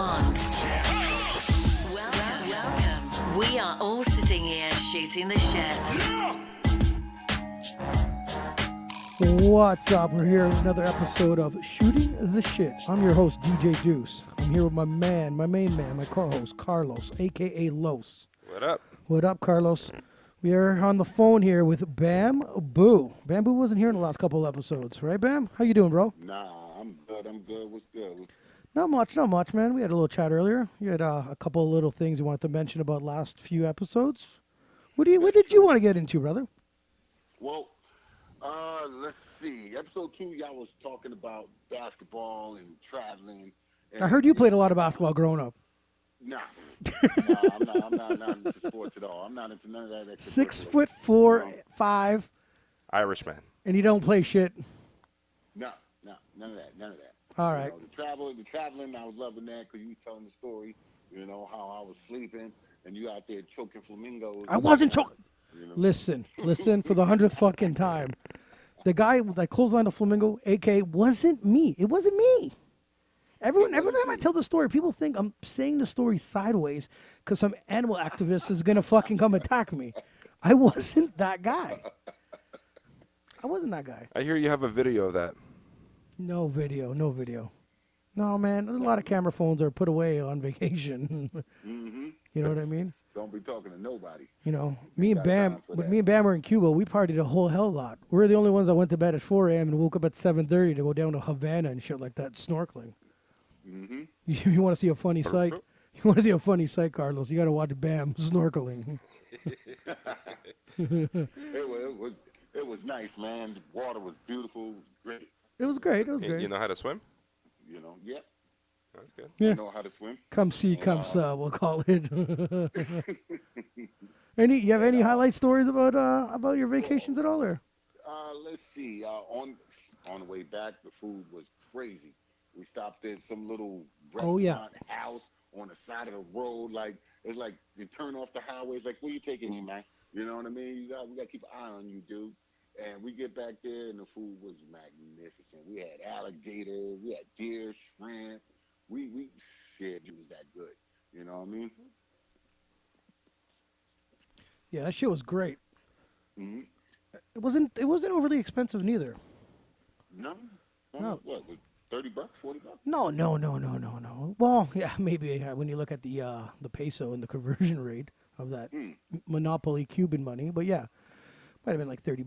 want. Welcome. We are all sitting here shooting the shit. What's up? We're here in another episode of Shooting the Shit. I'm your host, DJ Duss. I'm here with my man, my main man, my co-host, Carlos, a.k.a. Los. What up? What up, Carlos? We are on the phone here with Bamboo. Bamboo wasn't here in the last couple episodes, right, Bam? How you doing, bro? Nah, I'm good. What's good? Not much, man. We had a little chat earlier. You had a couple of little things you wanted to mention about last few episodes. What did you want to get into, brother? Well, let's see. Episode 2, y'all was talking about basketball and traveling. And I heard you played a lot of basketball growing up. Nah, I'm not into sports at all. I'm not into none of that. 6'4", 5", Irishman. and you don't play shit. No, none of that. All right. The traveling, I was loving that because you were telling the story, how I was sleeping and you out there choking flamingos. I wasn't choking. Listen, for the 100th fucking time. The guy that clotheslined a flamingo, AK, wasn't me. It wasn't me. Every time I tell the story, people think I'm saying the story sideways because some animal activist is going to fucking come attack me. I wasn't that guy. I hear you have a video of that. No video. No, man, there's a lot of camera phones are put away on vacation. Mm-hmm. You know what I mean? Don't be talking to nobody. Me and Bam were in Cuba. We partied a whole hell lot. We're the only ones that went to bed at 4 a.m. and woke up at 7:30 to go down to Havana and shit like that, snorkeling. Mm-hmm. You want to see a funny sight? You want to see a funny sight, Carlos? You got to watch Bam snorkeling. It was nice, man. The water was beautiful. It was great. It was great. You know how to swim? Yeah. That's good. Yeah. You know how to swim? Come see, come saw, we'll call it. You have any highlight stories about your vacations at all, or? Let's see. On the way back, the food was crazy. We stopped at some little restaurant house on the side of the road. It's like you turn off the highway. It's like, where you taking me, man? You know what I mean? We got to keep an eye on you, dude. And we get back there, and the food was magnificent. We had alligator, we had deer, shrimp. We said it was that good. You know what I mean? Yeah, that shit was great. Mm-hmm. It wasn't overly expensive neither. No. No. What? Was $30, $40? No. Well, yeah, maybe when you look at the peso and the conversion rate of that monopoly Cuban money, but yeah, might have been like $30.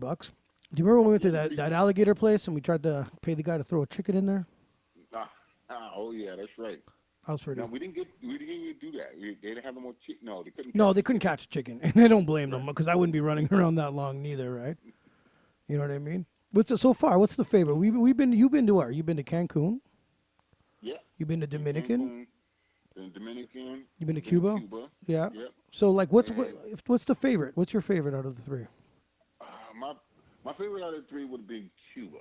Do you remember when we went to that alligator place and we tried to pay the guy to throw a chicken in there? Oh yeah, that's right. That was pretty. No, we didn't do that. They didn't have no more chicken. No, they couldn't. No, they couldn't catch a chicken, and I don't blame them because I wouldn't be running around that long neither, right? You know what I mean? So far, what's the favorite? You've been to where? You've been to Cancun? Yeah. You've been to Dominican? Been Dominican. You've been to Cuba? Yeah. Yep. So what's the favorite? What's your favorite out of the three? My favorite out of the three would have been Cuba,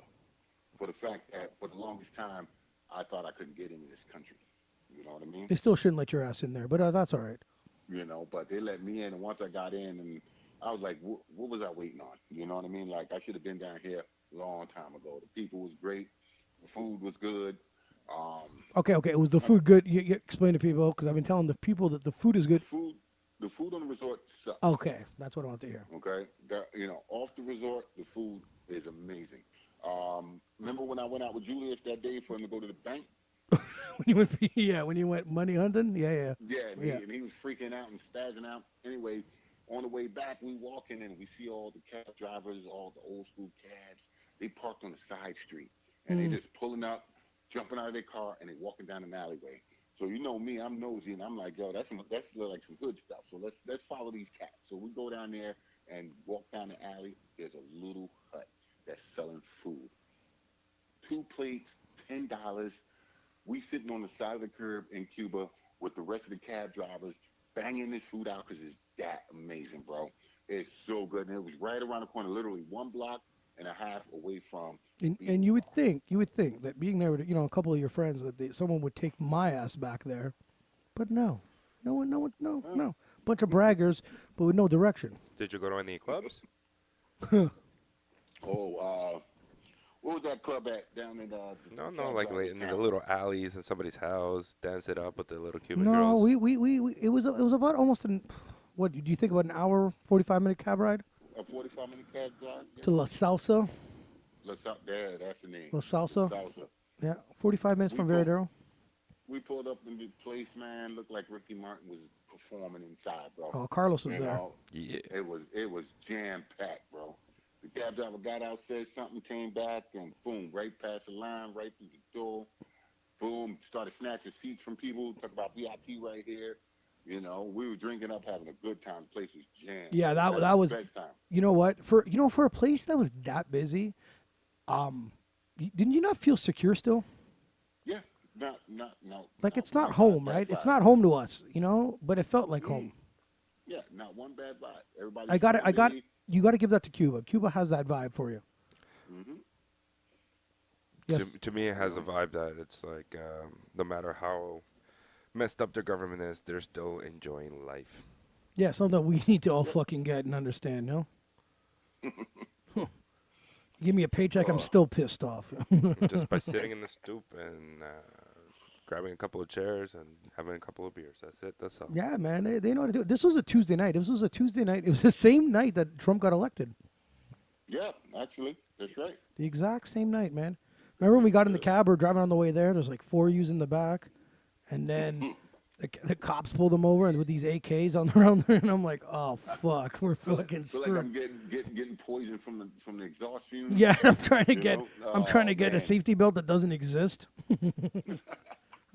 for the fact that for the longest time I thought I couldn't get into this country. You know what I mean? They still shouldn't let your ass in there, but that's all right. But they let me in, and once I got in, and I was like, what was I waiting on? You know what I mean? Like, I should have been down here a long time ago. The people was great. The food was good. Okay. Was the food good? You explain to people, because I've been telling the people that the food is good. The food on the resort sucks. Okay, that's what I want to hear. Okay? Off the resort, the food is amazing. Remember when I went out with Julius that day for him to go to the bank? when you went money hunting? Yeah. And he was freaking out and spazzing out. Anyway, on the way back, we walk in and we see all the cab drivers, all the old school cabs. They parked on the side street, and they just pulling up, jumping out of their car, and they walking down an alleyway. So you know me, I'm nosy, and I'm like, yo, that's like some hood stuff. So let's follow these cats. So we go down there and walk down the alley. There's a little hut that's selling food. 2 plates, $10. We sitting on the side of the curb in Cuba with the rest of the cab drivers banging this food out because it's that amazing, bro. It's so good. And it was right around the corner, literally 1.5 blocks away from. And you would think that being there with a couple of your friends that someone would take my ass back there, but no. Bunch of braggers, but with no direction. Did you go to any clubs? What What was that club at down in No, the cab like driver's in the town? little alleys in somebody's house, dance it up with the little Cuban No, girls. it was about almost an, what do you think, about an hour, 45-minute cab ride A 45-minute cab drive? Yeah. to La Salsa? There, that's the name. La The Salsa? Salsa. Yeah, 45 minutes We from pulled, Veradero. we pulled up in the place, man. Looked like Ricky Martin was performing inside, bro. Oh, Carlos was You there. know, Yeah. it was jam packed, bro. The cab driver got out, said something, came back, and boom, right past the line, right through the door. Boom, started snatching seats from people. Talk about VIP right here. You know, we were drinking up, having a good time. The place was jammed. Yeah, That that was was. the best time. You know what? For a place that was that busy, didn't you not feel secure still? Yeah, no. Like, it's not one home, bad right? It's vibe. not home to us, but it felt like home. Yeah, not one bad vibe. Everybody. You got to give that to Cuba. Cuba has that vibe for you. Mm-hmm. Yes. To me, it has a vibe that it's like no matter how messed up their government is, they're still enjoying life. Yeah, something that we need to all fucking get and understand, no? You give me a paycheck, I'm still pissed off. Just by sitting in the stoop and grabbing a couple of chairs and having a couple of beers. That's it. That's all. Yeah, man, they know how to do it. This was a Tuesday night. This was a Tuesday night. It was the same night that Trump got elected. Yeah, actually, that's right. The exact same night, man. Remember when we got in the cab, we were driving on the way there, there's like 4 U's in the back, and then the cops pulled them over and with these AKs on around there, and I'm like, oh, fuck, we're fucking Feel like screwed. I'm getting poisoned from the exhaust fumes. Yeah, I'm trying to You get know? I'm trying to Oh, get a man. safety belt that doesn't exist.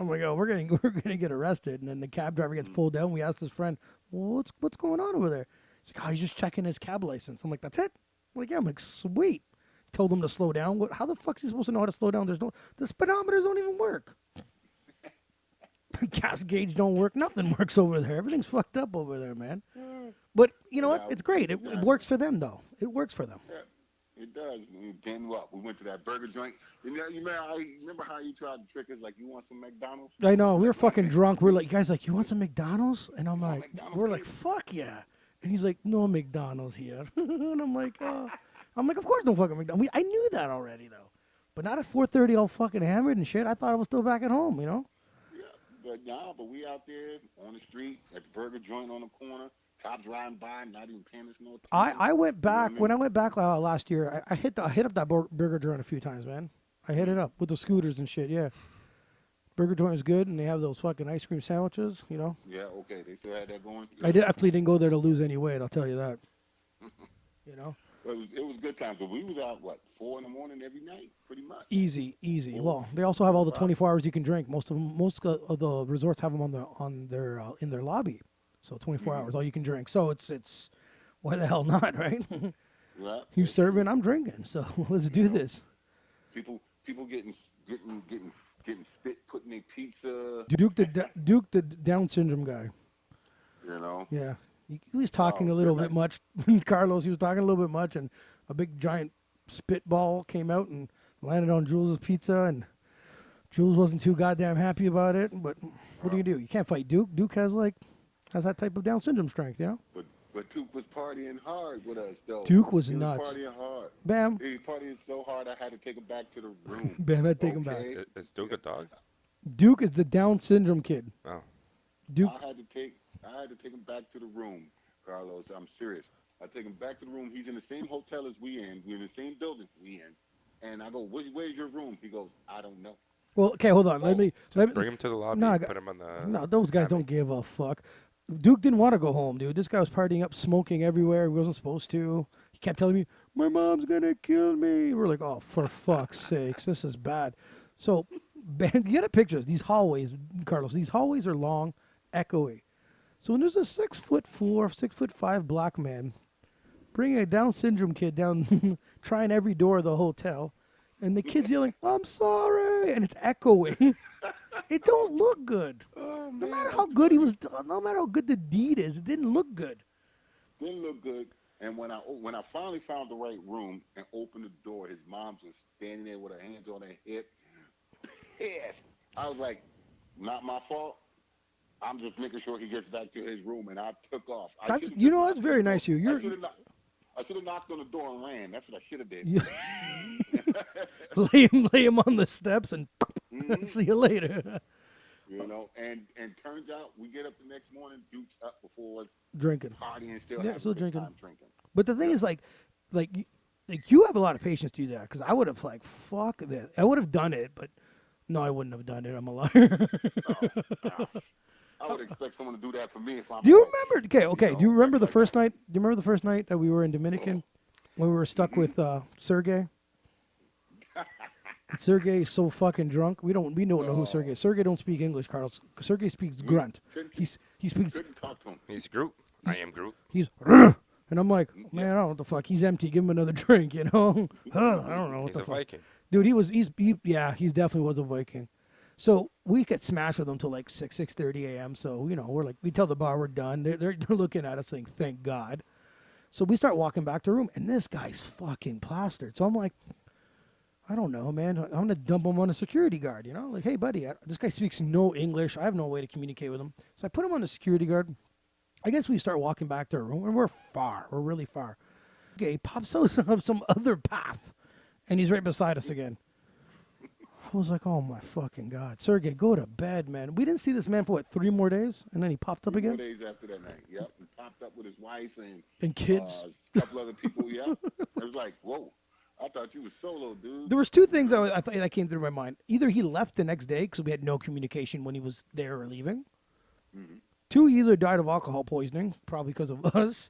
I'm like, oh, we're gonna get arrested, and then the cab driver gets pulled down. We asked his friend, well, what's going on over there? He's like, oh, he's just checking his cab license. I'm like, that's it? I'm like, yeah. I'm like, sweet. Told him to slow down. How the fuck's he supposed to know how to slow down? The speedometers don't even work. Gas gauge don't work. Nothing works over there. Everything's fucked up over there, man. But you know what? It's great. It works for them, though. It works for them. Yeah, it does. Then what? We went to that burger joint. You remember how you tried to trick us? Like, you want some McDonald's? I know. We were fucking drunk. We're like, you guys, like, you want some McDonald's? And I'm want like, McDonald's, we're like, please? fuck yeah. And he's like, no McDonald's here. And I'm like, of course no fucking McDonald's. I knew that already, though. But not at 4:30 all fucking hammered and shit. I thought I was still back at home, Yeah, but we out there on the street at the burger joint on the corner. Cops riding by, not even paying us no attention. I went back, You know when I went back last year, I hit up that burger joint a few times, man. I hit it up with the scooters and shit, yeah. Burger joint is good, and they have those fucking ice cream sandwiches, Yeah, okay. They still had that going. I definitely didn't go there to lose any weight, I'll tell you that. But it was good times. But we was out 4 in the morning every night, pretty much. Easy. Oh, Well, they also have all the wow. 24 hours you can drink. Most of the resorts have them in their lobby, so 24 hours all you can drink. So it's why the hell not, right? Right. You serving, I'm drinking. So let's do this. People getting spit put in their pizza. Duke the Down syndrome guy. You know. Yeah, he was talking Oh, a little good bit much. Carlos, he was talking a little bit much, and a big giant spitball came out and landed on Jules' pizza, and Jules wasn't too goddamn happy about it. But what do? You can't fight Duke. Duke has that type of Down syndrome strength, But Duke was partying hard with us, though. Duke was He nuts. was partying hard. Bam, He was partying so hard I had to take him back to the room. Bam, I take him back. Okay? Is Duke a dog? Duke is the Down syndrome kid. Oh. Duke. I had to take him back to the room, Carlos. I'm serious. I take him back to the room. He's in the same hotel as we in. We're in the same building we in. And I go, where's your room? He goes, I don't know. Well, okay, hold on. Let me Bring him to the lobby. No, And put him on the. No, those guys don't give a fuck. Duke didn't want to go home, dude. This guy was partying up, smoking everywhere. He wasn't supposed to. He kept telling me, my mom's going to kill me. We're like, oh, for fuck's sakes, this is bad. So, you get a picture. These hallways, Carlos, these hallways are long, echoey. So when there's a 6'4", 6'5" black man bringing a Down syndrome kid down, trying every door of the hotel, and the kid's yelling, I'm sorry, and it's echoing. It don't look good. Oh, No man, matter how good he was, no matter how good the deed is, it didn't look good. Didn't look good. And when I finally found the right room and opened the door, his mom's was standing there with her hands on her hip, pissed. I was like, not my fault. I'm just making sure he gets back to his room, and I took off. That's very nice of you. I should have knocked on the door and ran. That's what I should have did. lay him on the steps, and Mhm. see you later. You know, and turns out we get up the next morning, Duke's up before us, Drinking. partying, still Yeah, having still a good drinking. time drinking. But the thing is, like you have a lot of patience to do that, because I would have like, fuck that. I would have done it, but no, I wouldn't have done it. I'm a liar. Oh, I would expect someone to do that for me if I'm. Do you home. remember? Okay, okay. You Do you know, remember the like first night? Do you remember the first night that we were in Dominican when we were stuck with Sergey? Sergey is so fucking drunk. We don't know who Sergey is. Sergey don't speak English, Carlos. Sergey speaks grunt. He speaks. Couldn't talk to him. He's Groot. I am Groot. He's and I'm like, man, I don't know what the fuck. He's empty. Give him another drink, you know. I don't know what He's the a fuck. Viking. Dude, yeah, he definitely was a Viking. So we get smashed with them till like 6:30 a.m. So we're like, we tell the bar we're done. They're looking at us saying, thank God. So we start walking back to the room, and this guy's fucking plastered. So I'm like, I don't know, man. I'm gonna dump him on a security guard. Like, hey, buddy, this guy speaks no English. I have no way to communicate with him. So I put him on a security guard. I guess we start walking back to our room, and we're far. We're really far. Okay, he pops out of some other path, and he's right beside us again. I was like, oh my fucking God. Sergey, go to bed, man. We didn't see this man for, what, 3 more days? And then he popped up 4 again? days after that night. Yep. He popped up with his wife And kids? a couple other people. Yep. It was like, whoa. I thought you was solo, dude. There was 2 things I thought that came through my mind. Either he left the next day because we had no communication when he was there or leaving. 2, he either died of alcohol poisoning, probably because of us.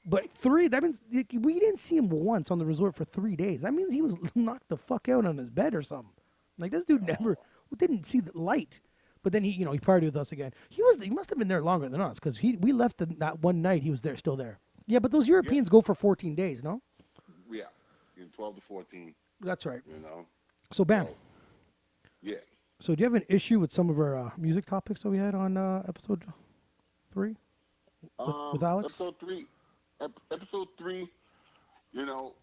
But 3, that means we didn't see him once on the resort for 3 days. That means he was knocked the fuck out on his bed or something. Like, this dude never didn't see the light. But then he partied with us again. He must have been there longer than us, because we left that one night. He was still there. Yeah, but those Europeans go for 14 days, no? Yeah. He was 12 to 14. That's right. So, So, bam. yeah. So, do you have an issue with some of our music topics that we had on episode 3 with Alex? Episode 3, y'all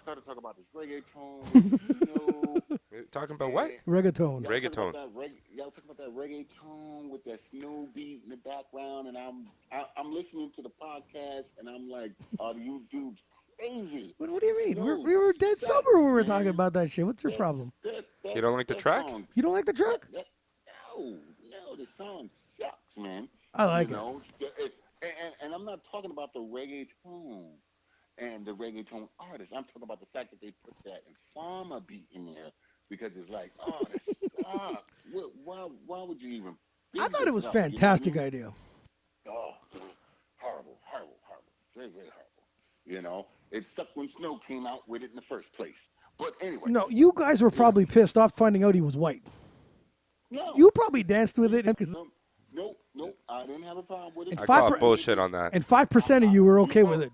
started talking about this reggaeton. Talking about what? Reggaeton. Reggaeton. Y'all talking about that reggaeton with that snow beat in the background, and I'm listening to the podcast, and I'm like, are you dudes crazy? What do you mean? Snow We were dead sucks, sober when we were man. talking about that shit. What's your problem? You don't like the track? You don't like the track? No, the song sucks, man. I like it. And I'm not talking about the reggaeton and the reggaeton artist. I'm talking about the fact that they put that Informer beat in there, because it's like, oh, that sucks. Why would you even? I thought it was a this up, fantastic you know what idea. I mean? Oh, horrible. Very, very horrible. It sucked when Snow came out with it in the first place. But anyway. No, you guys were probably pissed off finding out he was white. No. You probably danced with it. Nope. I didn't have a problem with it. I call bullshit on that. And 5% of you were okay with it.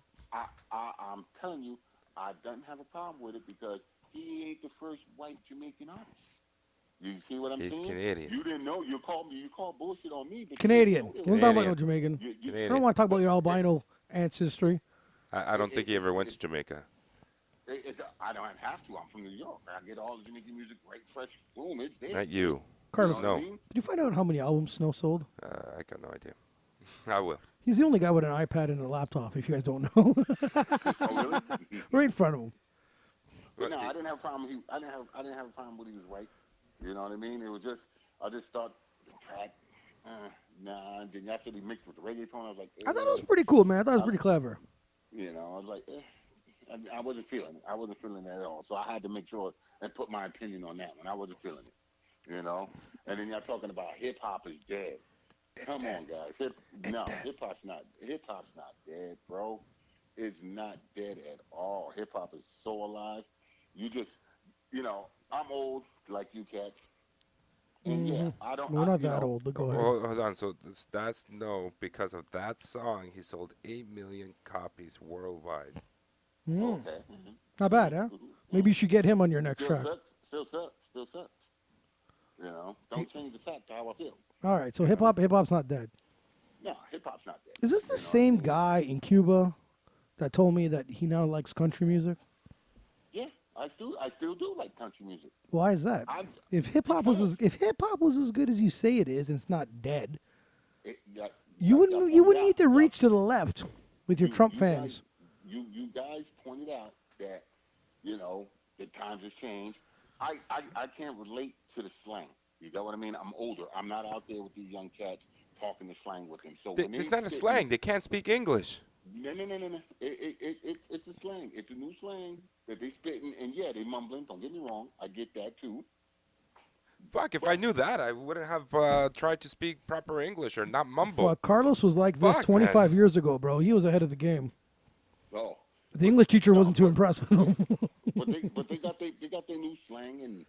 I'm telling you, I don't have a problem with it, because he ain't the first white Jamaican artist. You see what I'm saying? He's Canadian. You didn't know. You called bullshit on me. But Canadian. You We didn't don't know talk about no Jamaican. Canadian. I don't want to talk about your albino ancestry. I don't think he ever went to Jamaica. I don't have to. I'm from New York. I get all the Jamaican music right, fresh, boom, it's there. Not you. Carlos, No. did you find out how many albums Snow sold? I got no idea. I will. He's the only guy with an iPad and a laptop, if you guys don't know. Oh, really? Right in front of him. But no, I didn't have a problem. I didn't have a problem with he was white. You know what I mean? It was just, I just thought the track, nah. And then y'all said he mixed with the reggaeton. I was like, I thought it was pretty cool, man. I thought it was pretty clever. I was like, I wasn't feeling it. I wasn't feeling it at all. So I had to make sure and put my opinion on that one. I wasn't feeling it. And then y'all talking about hip hop is dead. Come on, guys. Hip hop's not dead, bro. It's not dead at all. Hip hop is so alive. You just, I'm old like you cats. And yeah, I don't. We're not that old, but go ahead. Hold on. So that's no, because of that song, he sold 8 million copies worldwide. Okay. Not bad, huh? Maybe you should get him on your next track. Still sucks. Don't change the fact how I feel. All right, so hip-hop's not dead. No, hip-hop's not dead. Is this the same guy in Cuba that told me that he now likes country music? Yeah, I still do like country music. Why is that? If hip hop was as good as you say it is, and it's not dead, you wouldn't need to reach to the left with your Trump fans. You guys pointed out that The times have changed. I can't relate to the slang. You know what I mean? I'm older. I'm not out there with these young cats talking the slang with them. So when they It's not a spitting, slang. They can't speak English. no. It's a slang. It's a new slang that they spitting, and yeah, they mumbling. Don't get me wrong. I get that too. Fuck, if I But knew that, I wouldn't have tried to speak proper English or not mumble. Fuck, Carlos was like this Fuck, man. 25 years ago, bro. He was ahead of the game. oh, The English teacher no, wasn't too impressed with him. but they got their new slang, and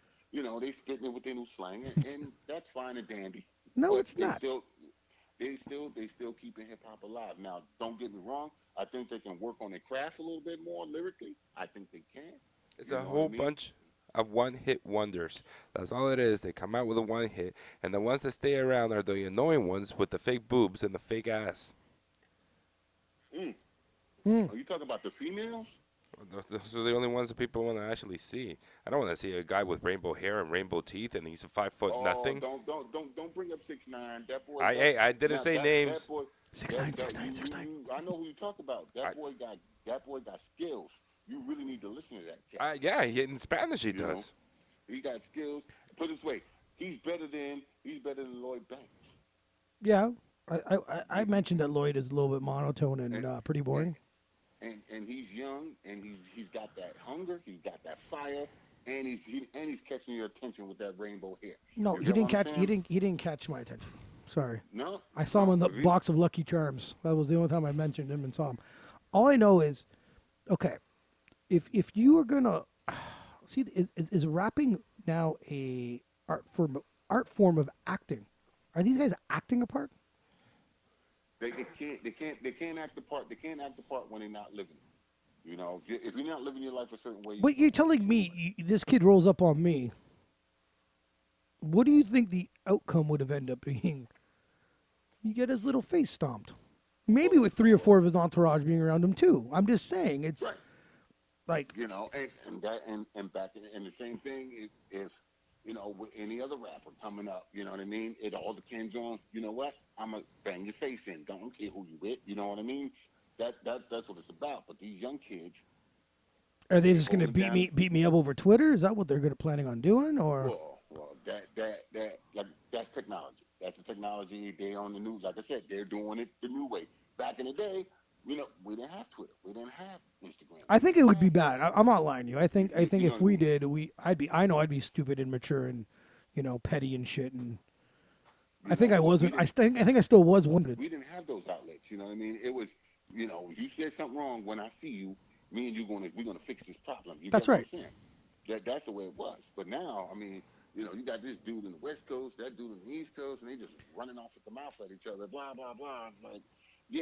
they spitting it with their new slang, and that's fine and dandy. No, But it's not. they still keeping hip hop alive. Now, don't get me wrong. I think they can work on their craft a little bit more lyrically. I think they can. It's You a know what I whole mean? bunch of one-hit wonders. That's all it is. They come out with a one hit, and the ones that stay around are the annoying ones with the fake boobs and the fake ass. Mm. Mm. Are you talking about the females? Those are the only ones that people want to actually see. I don't want to see a guy with rainbow hair and rainbow teeth, and he's a 5 foot Oh, nothing. don't bring up 6ix9ine. That boy. I didn't Now say that names. boy. 6ix9ine, That 6ix9ine, 6ix9ine. I know who you talk about. I, That boy got skills. You really need to listen to that cat. yeah, in Spanish he You know, does. he got skills. Put it this way, he's better than Lloyd Banks. Yeah, I mentioned that Lloyd is a little bit monotone and And, pretty boring. and he's young, and he's got that hunger, he's got that fire, and he's catching your attention with that rainbow hair. No, You he get didn't what I'm catch. saying? He didn't catch my attention. Sorry. No, I saw him in the if he- box of Lucky Charms. That was the only time I mentioned him and saw him. All I know is, okay, if you are gonna see, is rapping now a art form of acting? Are these guys acting a part? They can't act the part. They can't act the part when they're not living it. If you're not living your life a certain way, you But you're can't act telling that way. me this kid rolls up on me. What do you think the outcome would have ended up being? You get his little face stomped. Maybe with 3 or 4 of his entourage being around him too. I'm just saying it's Right. like And back in the same thing if with any other rapper coming up, you know what I mean? It all depends on, you know what? I'm gonna bang your face in. Don't care who you with, you know what I mean? That's what it's about. But these young kids, are they they just gonna holding down. beat me up over Twitter? Is that what they're gonna planning on doing? Or Well, that's technology. That's the technology. They on the news. Like I said, they're doing it the new way. Back in the day, we didn't have Twitter. We didn't have Instagram. I think it would be bad. I'm not lying to you. I think You know if what I we mean? did, I know I'd be stupid and mature and petty and shit. And I think I was. I think I still was one. We didn't have those outlets. You know what I mean? It was, you said something wrong. When I see you, me and we're gonna fix this problem. You That's get what right. I'm saying? That's the way it was. But now, I mean, you got this dude in the West Coast, that dude in the East Coast, and they just running off at the mouth at each other. Blah blah blah. It's like, yeah.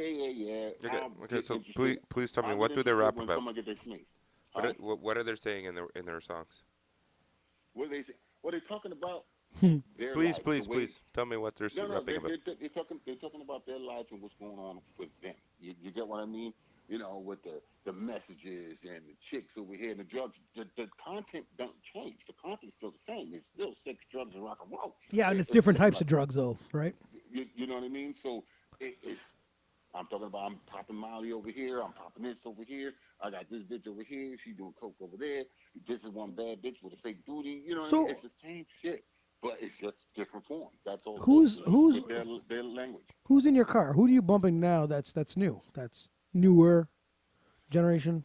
Okay, I'll okay. get So interested. please tell me, I'll what get do they interested rap when about? someone get their sneeze. What are they saying in their songs? What are they say? What are they talking about? Their Please, lives, please, the way. please tell me what they're No, rapping about. they're talking about their lives and what's going on with them. You get what I mean? With the messages and the chicks over here and the drugs. The content don't change. The content's still the same. It's still sex, drugs, and rock and roll. Yeah, and it's It's different different types of drugs, though, right? You know what I mean? So it's. I'm talking about. I'm popping Molly over here. I'm popping this over here. I got this bitch over here. She doing coke over there. This is one bad bitch with a fake booty. You know what I mean? So It's the same shit, but it's just different form. That's all. who's with their language? who's in your car? Who are you bumping now? That's new. That's newer generation.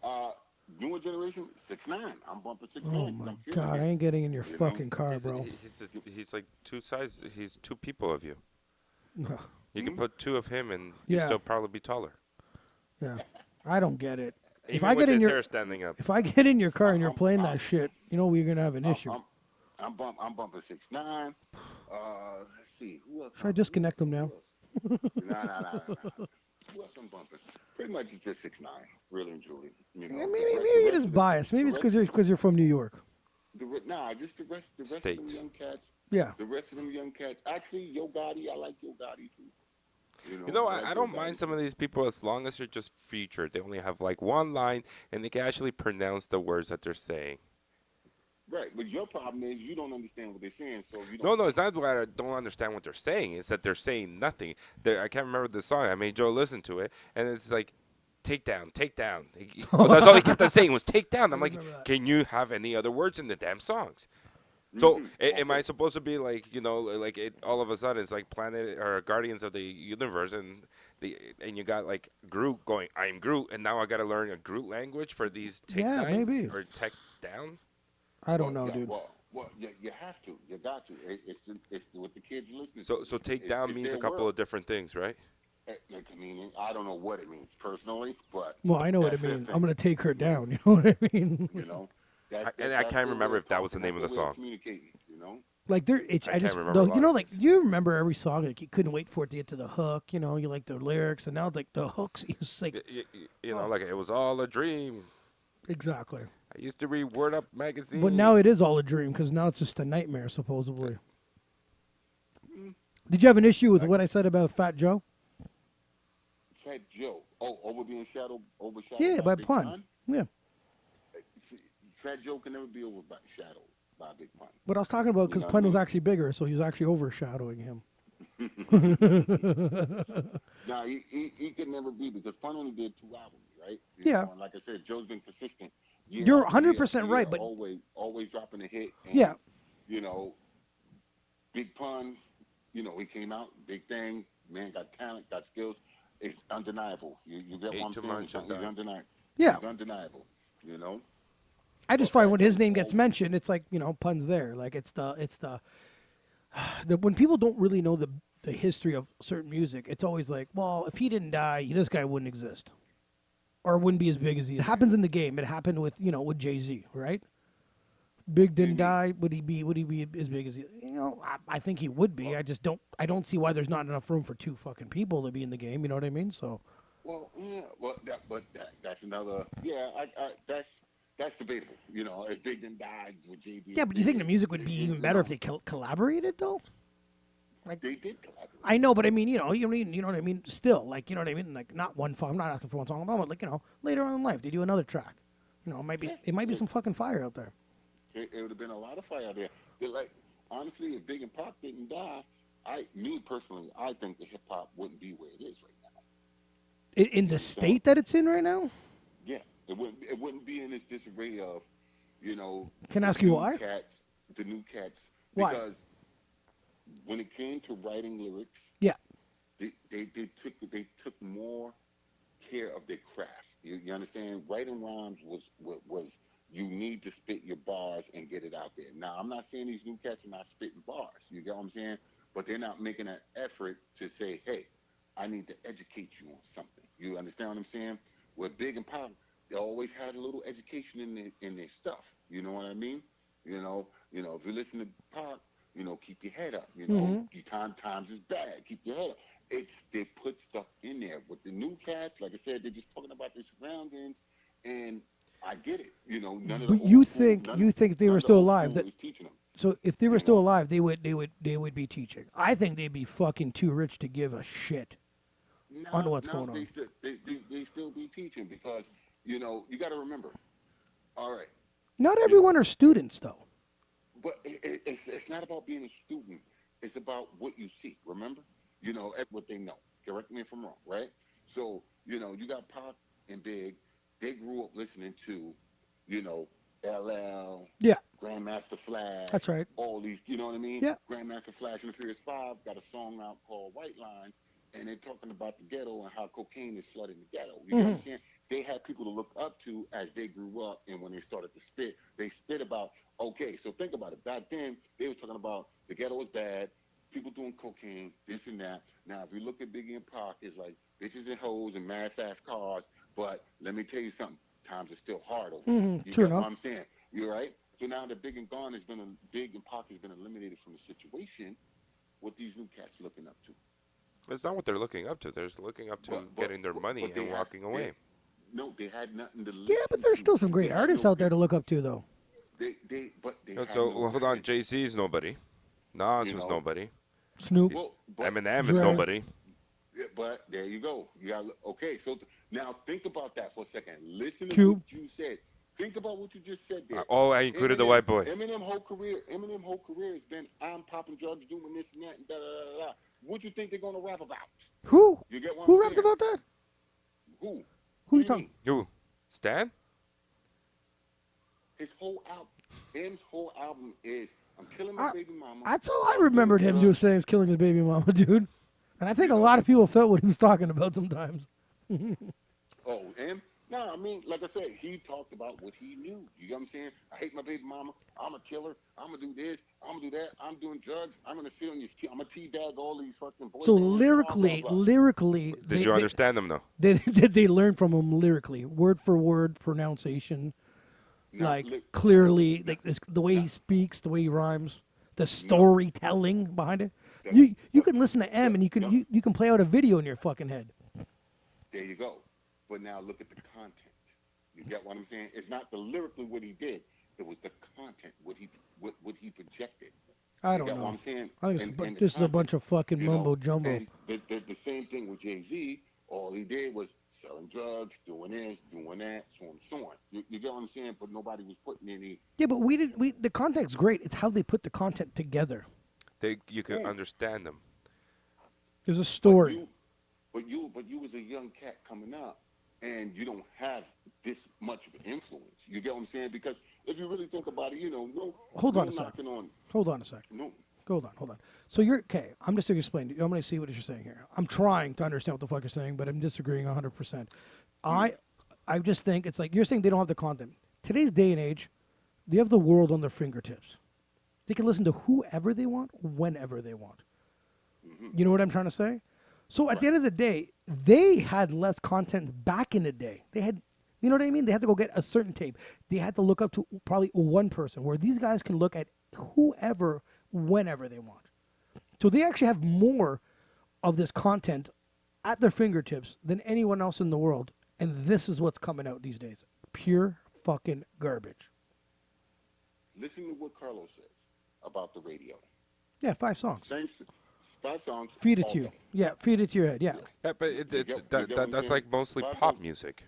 Newer generation, 6ix9ine. I'm bumping 6ix9ine. Oh 'cause my I'm feeling God, it. I ain't getting in your You know? fucking car, bro. He's like two sides. He's two people of you. Yeah, You can put two of him, and Yeah. you still probably be taller. I don't get it. If Even I with get in his your hair standing up. if I get in your car and you're I'm- playing I'm- that shit, you know we're gonna have an I'm, issue. I'm bumping 6ix9ine. Let's see. Who else? Should I disconnect them now? Nah. Who else I'm bumping? Pretty much it's just 6ix9ine, really and truly. Maybe The you're rest just of the- biased. Maybe it's the rest- because you're from New York. Nah, just the rest of State. them young cats. Yeah. The rest of them young cats. Actually, Yo Gotti, I like Yo Gotti too. I don't mind some of these people as long as they're just featured. They only have like one line, and they can actually pronounce the words that they're saying. Right, but your problem is you don't understand what they're saying, so you don't. No, it's not that I don't understand what they're saying. It's that they're saying nothing. I can't remember the song. I made Joe listen to it, and it's like take down, take down. Well, that's all he kept on saying was take down. I'm like, remember that. can you have any other words in the damn songs? So Mhm. am I supposed to be like, like it all of a sudden it's like Planet or Guardians of the Universe and you got like Groot going, I'm Groot, and now I got to learn a Groot language for these take Yeah, nine maybe. or take down? I don't Well, know, yeah, dude. well, you have to, you got to. It's what the kids are listening to. So take It's, down it's means a their couple world. of different things, right? Like, I mean, I don't know what it means personally, but Well, I know what that's it their means. thing. I'm gonna take her You know, down. You know what I mean? you know, And I that's can't their way remember of if that was the talking. name That's of the their way of song. communicating. You know. Like I can't remember a lot you know, of like things. you remember every song. Like you couldn't wait for it to get to the hook. You know, you like the lyrics, and now like the hooks. It's like You know, oh, like it was all a dream. exactly. I used to read Word Up But magazine. now it is all a dream because now it's just a nightmare supposedly. Mm, Did you have an issue with like what I said about Fat Joe? Fat Joe. Oh, overshadowed Yeah, by by Big pun. Pun. Yeah, Fat Joe can never be overshadowed by Big Pun. but I was talking about You because know what I Pun was mean? actually bigger, so he was actually overshadowing him. Nah, he could never be because Pun only did 2 albums, right? You Yeah, know, and like I said, Joe's been consistent year you're after year after 100% year, right, but always dropping a hit. yeah, And you know, Big Pun, he came out, big thing, man, got talent, got skills. It's undeniable. You get what Ate I'm too saying? much and He's died. undeniable. yeah. He's undeniable. You know, I just but find Fat when Joe his was name gets always. mentioned, it's like Pun's there. Like the when people don't really know the history of certain music, it's always like, well, if he didn't die, this guy wouldn't exist, or wouldn't be as big as he. It happens in the game. It happened with with Jay-Z, right? Big didn't Maybe. die. Would he be as big as he? I think he would be. Well, I don't see why there's not enough room for two fucking people to be in the game. You know what I mean? So yeah. Well, that's another. Yeah, that's debatable. If Big didn't die, would JB yeah, is but do you think the big? music would be even better if they collaborated though? Like They did collaborate. I know, but I mean, you know what I mean. Still, like, you know what I mean. Like, not one. I'm not asking for one song, but like, later on in life, they do another track. It might be Yeah. some fucking fire out there. It would have been a lot of fire there. Like, honestly, if Big and Pac didn't die, me personally, I think the hip hop wouldn't be where it is right now. In You the understand? state that it's in right now, Yeah, it wouldn't be in this disarray of, can I the ask you new why? cats, the new cats, Why? because when it came to writing lyrics, Yeah. they took more care of their craft. You understand? Writing rhymes was you need to spit your bars and get it out there. Now I'm not saying these new cats are not spitting bars. You get what I'm saying? But they're not making an effort to say, hey, I need to educate you on something. You understand what I'm saying? With Big and Pop, they always had a little education in their stuff. You know what I mean? If you listen to Pop, keep your head up. Mm-hmm. Times is bad. Keep your head up. They put stuff in there with the new cats. Like I said, they're just talking about their surroundings, and I get it. None of the But old school, you think if they none were of the still old alive, school that is teaching them. so if they were You still know, alive, they would be teaching. I think they'd be fucking too rich to give a shit on what's now going they on. still they still be teaching because you got to remember. All right, Not you know, everyone are students though. but it's not about being a student. It's about what you see. Remember, what they know. Correct me if I'm wrong, right? So you got Pac and Big. They grew up listening to, you know, LL, Yeah, Grandmaster Flash, that's right. all these. You know what I mean? Yeah. Grandmaster Flash and the Furious Five got a song out called White Lines, and they're talking about the ghetto and how cocaine is flooding the ghetto. You know what I'm saying? They had people to look up to as they grew up, and when they started to spit, they spit about, okay, so think about it. Back then, they was talking about the ghetto is bad, people doing cocaine, this and that. Now, if you look at Biggie and Pac, it's like bitches and hoes and mad fast cars. But let me tell you something, times are still hard over there. You True get what enough. I'm saying? You're right. So now that Big and Big and Pac has been eliminated from the situation, what these new cats looking up to? It's not what they're looking up to. They're just looking up to getting their money but they and had walking away. no, they had nothing to Yeah, listen but there's to. still some They great had artists no out there to look up to though. they had So no well, hold on, Jay Z is nobody. Nas you was know. nobody. Snoop, Well, but Eminem is Dre. nobody. yeah, but there you go. You got okay. So now think about that for a second. Listen to what Cube. you said. Think about what you just said there. Oh, I included the white boy. Eminem whole career has been I'm popping drugs, doing this and that, and da da da da. What do you think they're gonna rap about? Who? You get what I'm Who rapped saying? about that? Who? Who you What do talking? mean? You, Stan? His whole album, M's whole album is I'm killing my baby mama. That's all I I'm doing remembered him drugs, saying is killing his baby mama, dude. And I think you a know. lot of people felt what he was talking about sometimes. Oh, M? No, I mean, like I said, he talked about what he knew. You know what I'm saying? I hate my baby mama. I'm a killer. I'm gonna do this. I'm gonna do that. I'm doing drugs. I'm gonna sit on your. I'm gonna teabag all these fucking boy So bands. Blah blah blah. lyrically, Did you understand them though? did they learn from him lyrically, word for word, pronunciation, Not like li- clearly, no, like the way he no, speaks, the way he rhymes, the no. storytelling behind it. The, You the, can listen to M the, and no. you can play out a video in your fucking head. There you go. But now look at the content. You get what I'm saying? It's not the lyrically what he did. It was the content, what he projected. I You don't get what know. I'm saying? I think And the this is a bunch content, of fucking you know. mumbo jumbo. And the same thing with Jay-Z. All he did was selling drugs, doing this, doing that, so on and so on. You get what I'm saying? But nobody was putting any. Yeah, but the content's great. It's how they put the content together. You could understand them. There's a But story. you was a young cat coming up, and you don't have this much of influence. You get what I'm saying? Because if you really think about it, you know, Hold on a knocking second. on, Hold on a second. no, Hold on. So you're okay. I'm just explaining. I'm going to see what you're saying here. I'm trying to understand what the fuck you're saying, but I'm disagreeing 100%. I just think it's like you're saying they don't have the content. Today's day and age, they have the world on their fingertips. They can listen to whoever they want, whenever they want. You know what I'm trying to say? So at the end of the day, they had less content back in the day. They had, you know what I mean? They had to go get a certain tape. They had to look up to probably one person, where these guys can look at whoever, whenever they want. So they actually have more of this content at their fingertips than anyone else in the world. And this is what's coming out these days. Pure fucking garbage. listen to what Carlos says about the radio. Yeah, 5 songs. Same 5 songs. Feed it all to you. day. Yeah, feed it to your head. Yeah. Yeah, but You get what I'm that's saying? like mostly 5 pop songs, music.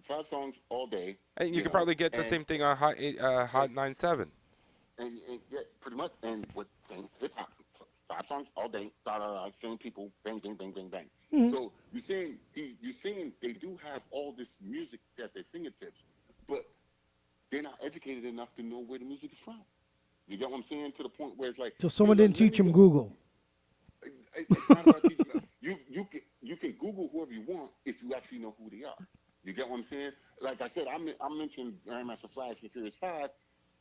5 songs all day. And you could know, probably get the and- same thing on Hot 97. and yeah, pretty much, and with same hip hop, 5 songs all day, same people, bang, bang, bang, bang, bang. So you're saying they do have all this music at their fingertips, but they're not educated enough to know where the music is from. You get what I'm saying? To the point where it's like, So someone let didn't teach me him go- Google. It's not about teaching them. You can Google whoever you want if you actually know who they are. You get what I'm saying? Like I said, I mentioned Grandmaster Flash and Furious 5.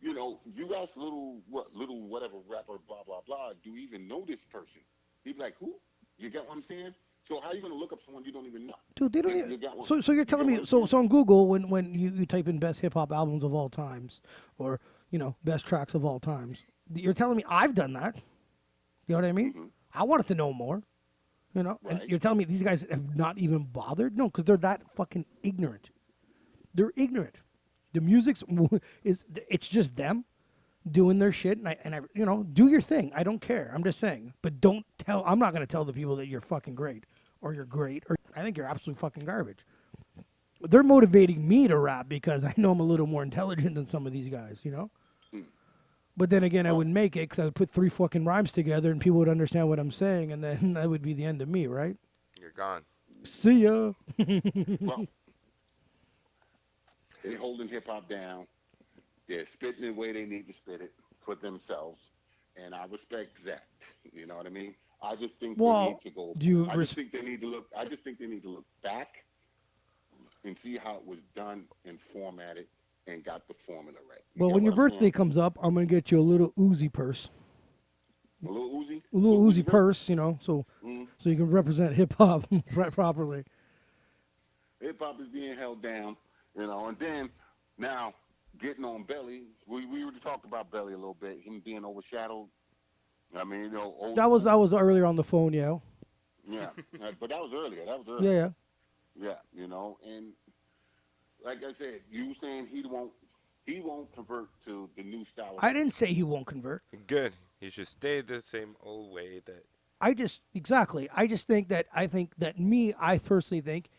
You know, you ask little whatever rapper, blah, blah, blah, do you even know this person? He'd be like, who? You get what I'm saying? So how are you going to look up someone you don't even know? Dude, they don't You even, got what- so you're you telling get me, what I'm so on Google, when you type in best hip hop albums of all times, or, you know, best tracks of all times, you're telling me I've done that. You know what I mean? I wanted to know more. You know, and Right. you're telling me these guys have not even bothered? No, because they're that fucking ignorant. They're ignorant. The music's it's just them doing their shit, and I you know, do your thing. I don't care. I'm just saying, but don't tell. I'm not gonna tell the people that you're fucking great or you're great or I think you're absolute fucking garbage. They're motivating me to rap because I know I'm a little more intelligent than some of these guys. You know. But then again, I wouldn't make it because I would put 3 fucking rhymes together and people would understand what I'm saying, and then that would be the end of me, right? You're gone. See ya. Well, they're holding hip hop down. They're spitting the way they need to spit it for themselves, and I respect that. You know what I mean? I just think they Well, need to go. do you I just think they need to look. I just think they need to look back and see how it was done and formatted and got the formula right. Well, get when your what I'm birthday saying? comes up, I'm gonna get you a little Uzi purse, A little Uzi, a little Uzi Vert? purse, you know, so you can represent hip hop properly. Hip hop is being held down, you know, and then now getting on Belly. We already talked about Belly a little bit. Him being overshadowed. I mean, you know, old That was school. earlier on the phone, yeah. Yeah, but that was earlier. Yeah, yeah. Yeah, you know, and like I said, you saying he won't convert to the new style. I didn't say he won't convert. Good. You should stay the same old way that. I just think that I personally think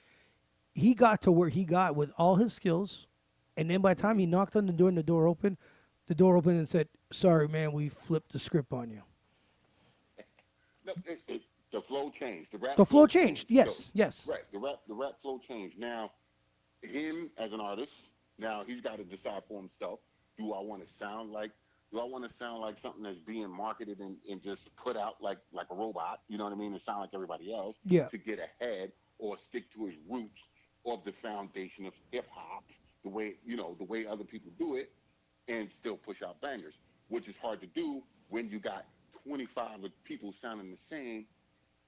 he got to where he got with all his skills, and then by the time he knocked on the door and the door opened and said, "Sorry, man, we flipped the script on you." No, the flow changed. The rap. The flow changed. Yes, yes. Right. The rap flow changed. Now, him as an artist. Now he's got to decide for himself. Do I want to sound like? Do I want to sound like something that's being marketed and just put out like a robot? You know what I mean? And sound like everybody else Yeah. to get ahead, or stick to his roots of the foundation of hip hop, the way the way other people do it, and still push out bangers, which is hard to do when you got 25 of people sounding the same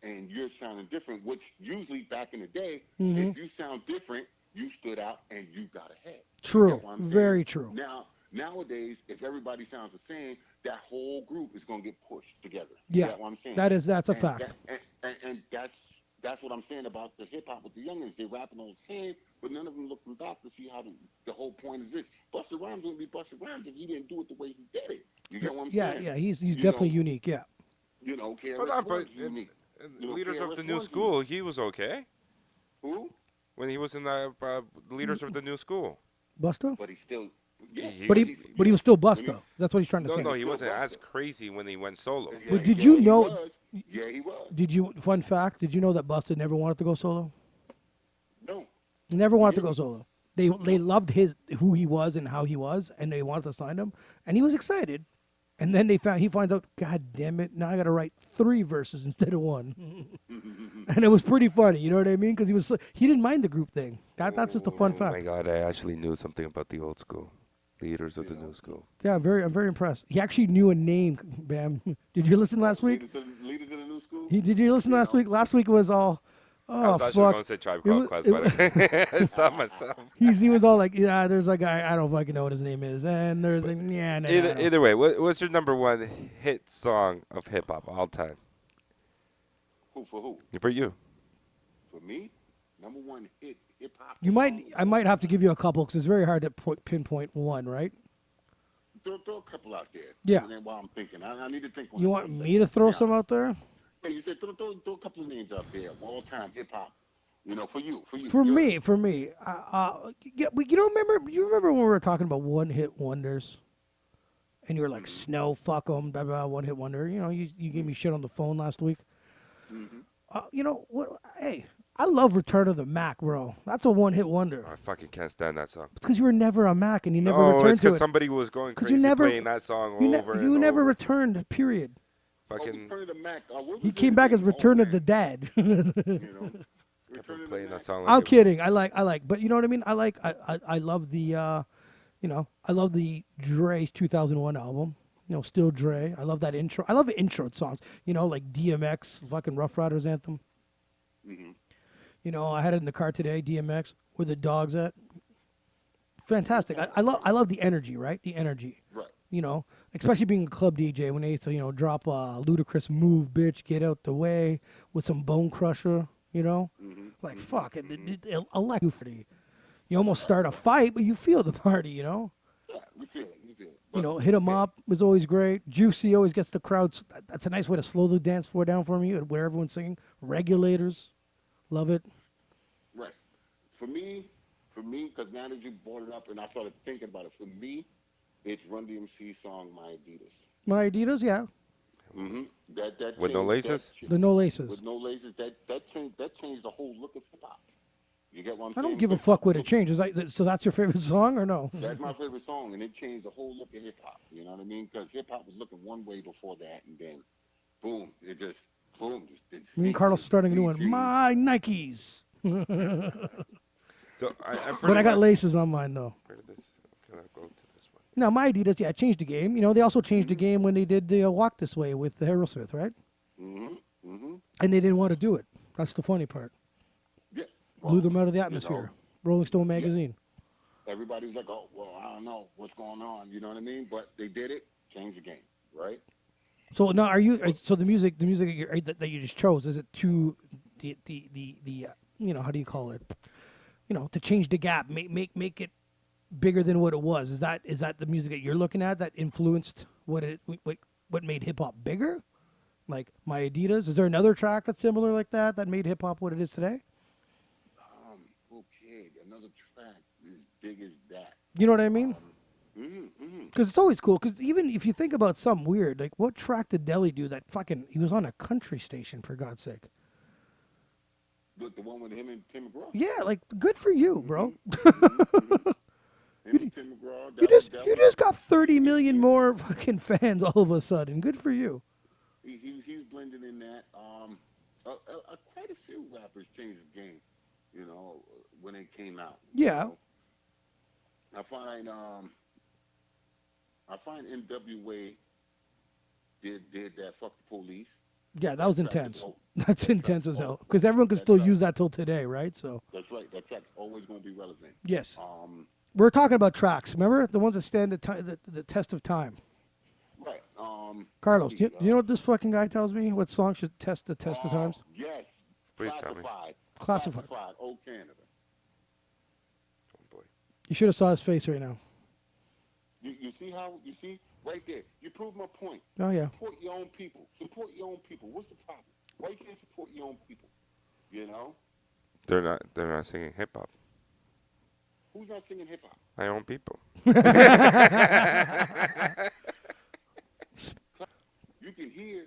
and you're sounding different, which usually back in the day, if you sound different, you stood out and you got ahead. True. Very true. Nowadays, if everybody sounds the same, that whole group is going to get pushed together. Yeah. You get what I'm saying? That's a And fact. and that's what I'm saying about the hip hop with the youngins. They're rapping all the same, but none of them looking back to see how the whole point is this. Busta Rhymes wouldn't be Busta Rhymes if he didn't do it the way he did it. You get what I'm saying? Yeah, he's definitely unique, yeah. KRS Hold on, One's but unique. Leaders of the KRS New One's School, he was okay Who? when he was in the Leaders of the New School. Busta? But he still, yeah. But he was still Busta. That's what he's trying to No, say. no, he still wasn't Busta. as crazy when he went solo. But did you he know- was. Yeah, he was. Fun fact, did you know that Busta never wanted to go solo? No. He never wanted to go solo. They loved who he was and how he was, and they wanted to sign him, and he was excited. And then he finds out, God damn it, now I got to write 3 verses instead of 1. And it was pretty funny, you know what I mean? Because he didn't mind the group thing. That's just a fun Oh my fact. God, I actually knew something about the old school. Leaders of the New School. Yeah, I'm very impressed. He actually knew a name, Bam. Did you listen last week? Leaders of the New School? Did you listen last week? Last week was all, I was actually fuck. going to say Tribe It Called was- Quest, it but I stopped myself. He was all like, yeah, there's a guy, I don't fucking know what his name is. And there's like, yeah, no. Either way, what's your number one hit song of hip hop all time? Who for who? For you. For me, number one hit hip hop. I might have to give you a couple because it's very hard to pinpoint one, right? Throw a couple out there. Yeah. And then while I'm thinking, I need to think. on You it want for a me second. to throw Yeah. some out there? Yeah, you said throw a couple of names out there. All time hip hop. For you. For yours. me, yeah, you remember when we were talking about one-hit wonders, and you were like, "Snow, fuck 'em, blah blah, one-hit wonder." You gave me shit on the phone last week. You know what? Hey, I love Return of the Mac, bro. That's a one-hit wonder. I fucking can't stand that song. It's because you were never a Mac and you never No, returned it's to because it. somebody was going 'Cause crazy you never- playing that song You, over you and never over. returned. Period. Fucking Return of the Mac. What He was came it back as again? Return Oh, of the man. Dad. kept Return of the playing that Mac. song. I'm Like kidding. I like, but you know what I mean. I love the, I love the Dre's 2001 album. Still Dre. I love that intro. I love the intro songs. Like DMX, fucking Rough Riders anthem. I had it in the car today. DMX, where the dogs at. Fantastic. I love the energy. Right, the energy. Right. Especially being a club DJ when they used to, drop a ludicrous move, bitch, get out the way with some Bone Crusher. Like fuck it, electricity. You almost start a fight, but you feel the party. Yeah, you feel it. Hit 'em up was always great. Juicy always gets the crowds. That's a nice way to slow the dance floor down for me, where everyone's singing. Regulators, love it. Right. For me, because now that you brought it up and I started thinking about it, for me, it's Run DMC song "My Adidas." My Adidas, yeah, That With no changed laces? that shit. the no laces. With no laces, that changed the whole look of hip hop. You get what I'm I saying? don't give a Hip-hop fuck what it look- changes. So that's your favorite song or no? That's my favorite song, and it changed the whole look of hip hop. You know what I mean? Because hip hop was looking one way before that, and then, boom, it just Me and Carlos are starting a new one. changed. My Nikes. So I'm But I got laces on mine though. Where did this? Can I go to this one? No, my Adidas, yeah, changed the game. They also changed the game when they did the Walk This Way with the Aerosmith, right? And they didn't want to do it. That's the funny part. Yeah. Blew them out of the you atmosphere. know, Rolling Stone magazine. everybody was like, "Oh, well, I don't know what's going on." You know what I mean? But they did it, changed the game, right? So now, so the music that you just chose, is it to the how do you call it? To change the gap, make it bigger than what it was. Is that the music that you're looking at that influenced what made hip hop bigger? Like My Adidas. Is there another track that's similar like that made hip hop what it is today? Okay, another track as big as that. You know what I mean? Because it's always cool. Because even if you think about something weird, like what track did Deli do that he was on a country station, for God's sake? The one with him and Tim McGraw. Yeah, like good for you, bro. Him and Tim McGraw. You just got 30 million more fucking fans all of a sudden. Good for you. He's blended in that. Quite a few rappers changed the game, you know, when it came out. Yeah. You know? I find NWA did that fuck the police. Yeah, that was That track intense. is That's that intense track as is hell. Because everyone can that still track- use that till today, right? So That's right. That track's always going to be relevant. yes, we're talking about tracks. Remember the ones that stand the test of time. Right. Carlos, let's see, you know what this fucking guy tells me? What song should test the test of times? Yes. Please tell me. Classified. Old Canada. Oh boy. You should have saw his face right now. You see right there. You prove my point. Oh yeah. Support your own people. Support your own people. What's the problem? Why you can't support your own people? You know? They're not singing hip hop. Who's not singing hip hop? My own people. You can hear,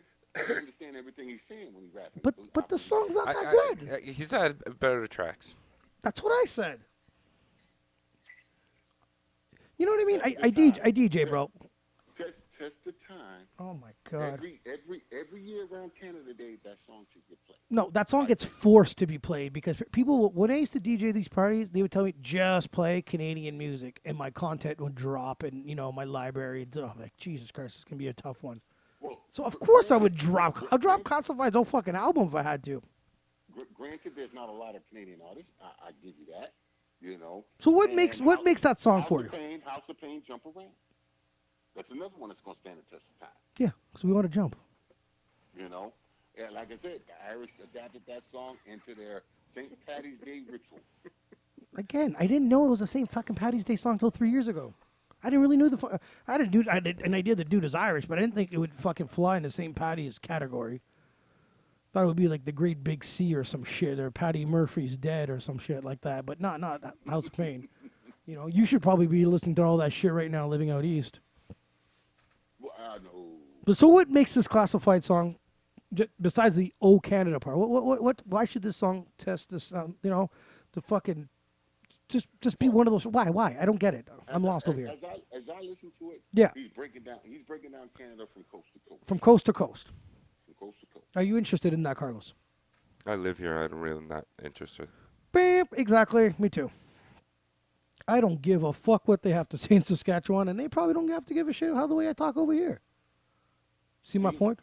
you understand everything he's saying when he's rapping. But the song's not that good. He's had better tracks. That's what I said. You know what I mean? Test I the time. DJ, bro. Test the time. Oh my god. Every year around Canada Day, that song should get played. No, that song gets forced to be played because people, when I used to DJ these parties, they would tell me just play Canadian music, and my content would drop, and my library. I'm like, Jesus Christ, it's gonna be a tough one. Well, So of course I would drop. I'll drop Classified's whole fucking album if I had to. Granted, there's not a lot of Canadian artists. I give you that. You know. So what And makes that song for you? House of Pain, Jump Around. That's another one that's gonna stand the test of time. Yeah, because we want to jump. You know. And like I said, the Irish adapted that song into their St. Patty's Day ritual. Again, I didn't know it was the same fucking Paddy's Day song until 3 years ago. I didn't really know I had an idea the dude is Irish, but I didn't think it would fucking fly in the St. Patty's category. Thought it would be like the Great Big Sea or some shit, or Patty Murphy's Dead or some shit like that, but not House of Pain. You should probably be listening to all that shit right now, living out east. Well, I know. But so what makes this Classified song, besides the "Oh Canada" part? What? Why should this song test this? To fucking just be one of those. Why? I don't get it. I'm lost over here. As I listen to it, Yeah. he's breaking down Canada from coast to coast. From coast to coast. From coast to coast. Are you interested in that, Carlos? I live here. I'm really not interested. Bam, exactly. Me too. I don't give a fuck what they have to say in Saskatchewan, and they probably don't have to give a shit how the way I talk over here. See my point?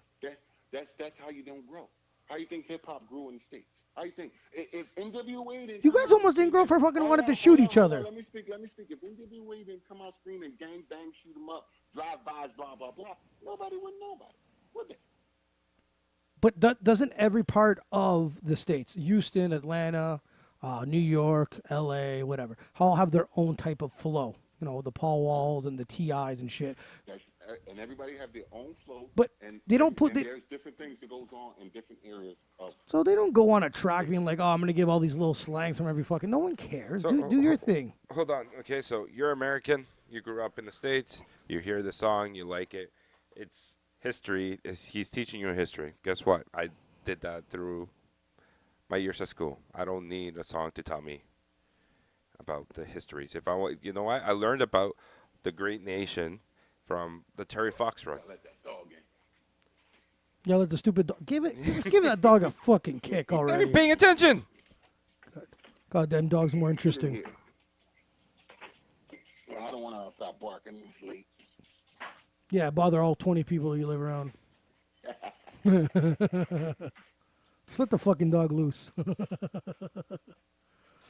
That's how you don't grow. How you think hip hop grew in the States? How you think if NWA didn't You come guys out almost didn't grow for fucking hold wanted on, to shoot hold each on, other. Let me speak. If NWA didn't come out screaming gang bang, shoot 'em up, drive-bys, blah blah blah, nobody would know about it, would they? But doesn't every part of the states, Houston, Atlanta, New York, L.A., whatever, all have their own type of flow? The Paul Walls and the T.I.s and shit. And everybody have their own flow. But and, they don't put and the- there's different things that goes on in different areas of. So they don't go on a track being like, oh, I'm going to give all these little slangs from every fucking... No one cares. So, Do your thing. Hold on. Okay, so you're American. You grew up in the States. You hear the song. You like it. It's history. He's teaching you history. Guess what? I did that through my years at school. I don't need a song to tell me about the histories. If I want, you know what? I learned about the great nation from the Terry Fox run. Let that dog in. Yell at the stupid dog. Just give that dog a fucking kick Are already. you paying attention? Goddamn dog's more interesting. Well, I don't want to stop barking. It's late. Yeah, bother all 20 people you live around. Just let the fucking dog loose.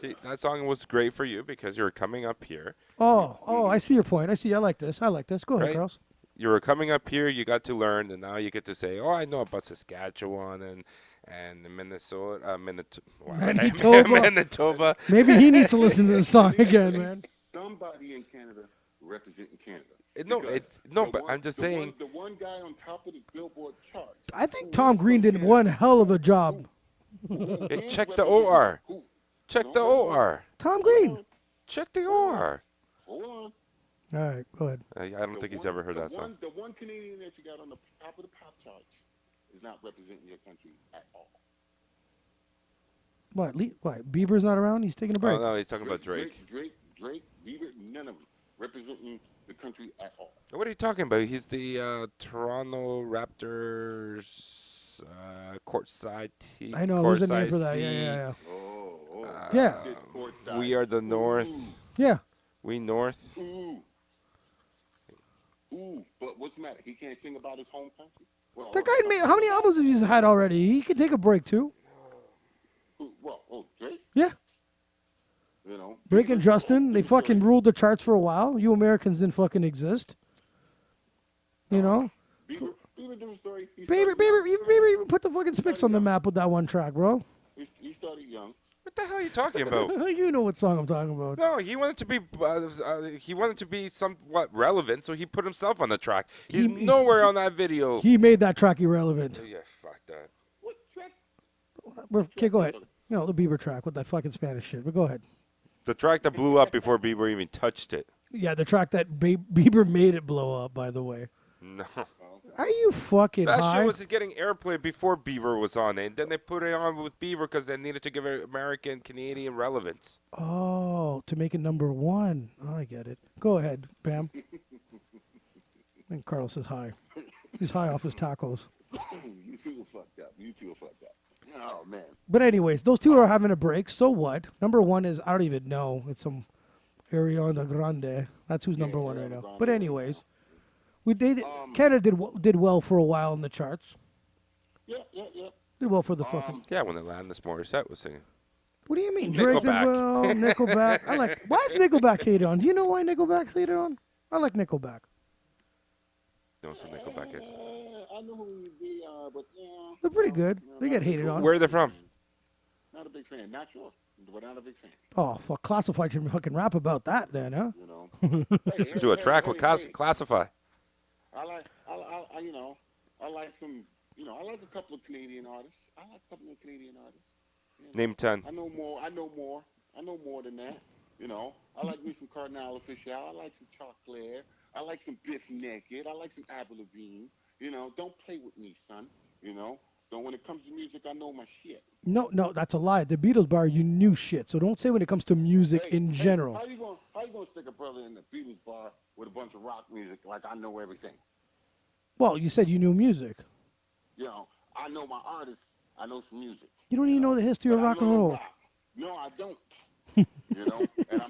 See, that song was great for you because you were coming up here. Oh, I see your point. I like this. Go ahead, Right. girls. You were coming up here. You got to learn, and now you get to say, "Oh, I know about Saskatchewan and Minnesota, Manitoba. Manitoba." Maybe he needs to listen to the song again, man. Somebody in Canada representing Canada. No, Because no, the but one- I'm just the saying. the one guy on top of the Billboard chart. I think Tom Green did one hell of a job. Hey, check the OR. Check the OR. Tom Green. Check the OR. Hold on. All right, go ahead. I don't think he's ever heard that song. The one Canadian that you got on the top of the pop charts is not representing your country at all. What? What? Bieber's not around? He's taking a break. Oh no, he's talking about Drake. Drake, Bieber, none of them representing the country at all. What are you talking about? He's the Toronto Raptors courtside team. I know. There's a name for that. Yeah. Yeah. It's courtside. We are the North. Yeah. We North. Ooh. But what's the matter? He can't sing about his home country? Well, That guy made how many albums have he had already? He could take a break too. Drake? Yeah. You know. Drake and Justin, they fucking ruled the charts for a while. You Americans didn't fucking exist. You know? Bieber different story. Bieber even put the fucking Spicks on the map with that one track, bro. He started young. What the hell are you talking about? You know what song I'm talking about. No, he wanted to be somewhat relevant, so he put himself on the track. He's nowhere on that video. He made that track irrelevant. Yeah, fuck that. What track? Okay, go ahead. You know, the Bieber track with that fucking Spanish shit, but go ahead. The track that blew up before Bieber even touched it. Yeah, the track that Bieber made it blow up, by the way. No. Are you fucking That high? shit was getting airplay before Bieber was on it. And then they put it on with Bieber because they needed to give it American, Canadian relevance. Oh, to make it number one. Oh, I get it. Go ahead, Bam. And Carlos is high. He's high off his tacos. You two are fucked up. Oh, man. But anyways, those two are having a break. So what? Number one is, I don't even know. It's some Ariana Grande. That's who's number one right now. Grande. But anyways, Canada did well for a while in the charts. Yeah. Did well for the fucking. Yeah, when Alanis Morissette was singing. What do you mean? Drake did well. Nickelback. Why is Nickelback hated on? Do you know why Nickelback's hated on? I like Nickelback. Knows who Nickelback is. I know who they are, but They're pretty good. They get hated on. Where are they from? Not a big fan. Not sure, but not a big fan. Oh, fuck. Classified should fucking rap about that then, huh? You know. Do a track with Classify. I like some. I like a couple of Canadian artists. You know. Name 10. I know more than that. You know. I like me some Cardinal Official. I like some Chocolate. I like some Biff Naked. I like some Avril Lavigne. You know, don't play with me, son. You know. So when it comes to music, I know my shit. No, that's a lie. The Beatles bar, you knew shit. So don't say when it comes to music in general. How you gonna stick a brother in the Beatles bar with a bunch of rock music like I know everything? Well, you said you knew music. You know, I know my artists. I know some music. You don't even know the history of rock and roll. Rock. No, I don't. You know, and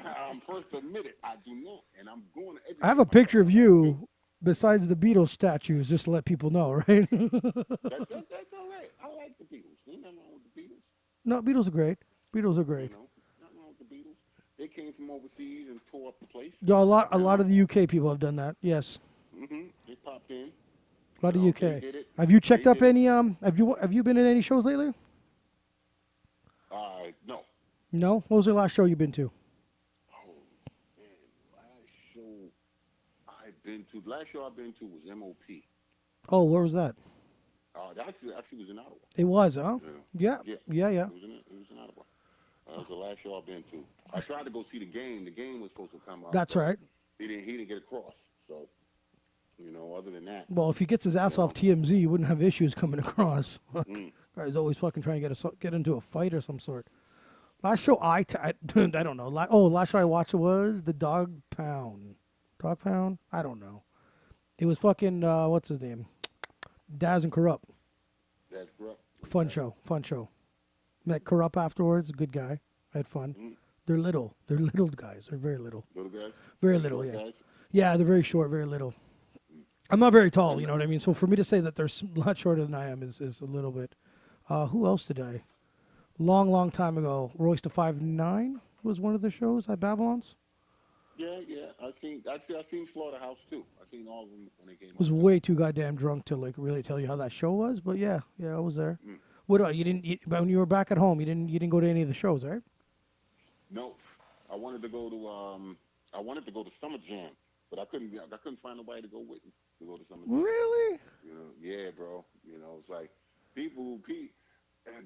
I'm first to admit it. I do not, and I'm going to. I have a picture of you besides the Beatles statues, just to let people know, right? That's all right. I like the Beatles. Ain't nothing wrong with the Beatles. No, Beatles are great. Beatles are great. You know, nothing wrong with the Beatles. They came from overseas and tore up the place. Yeah, a lot of the UK people have done that. Yes. They popped in. A lot of They UK. did it. Have you checked They up did any Have you been in any shows lately? No. No. What was the last show you've been to? Oh man, last show I've been to was MOP. Oh, where was that? That actually was in Ottawa. It was, huh? Yeah. Yeah. Yeah. It was in Ottawa. That was the last show I've been to. I tried to go see the game. The game was supposed to come up. That's right. He didn't get across. So, other than that. Well, if he gets his ass off TMZ, you wouldn't have issues coming across. Guy's always fucking trying to get into a fight or some sort. Last show I don't know. Last show I watched was the Dog Pound. Dog Pound? I don't know. It was fucking what's his name? Daz and Corrupt. That's correct. Fun show. Met Corrupt afterwards. Good guy. I had fun. They're little. They're little guys. They're very little. Little guys. Very little. Short Yeah. guys? Yeah, they're very short. Very little. I'm not very tall. You know what I mean. So for me to say that they're a lot shorter than I am is a little bit. Who else did I? Long time ago, Royce the 5'9" was one of the shows at Babylon's. Yeah. I seen Slaughterhouse too. I seen all of them when they came. Was way too goddamn drunk to like really tell you how that show was, but yeah, I was there. What you didn't? When you were back at home, you didn't go to any of the shows, right? No, I wanted to go to Summer Jam, but I couldn't find nobody to go with me to go to Summer Jam. Really? Yeah, bro. It's like people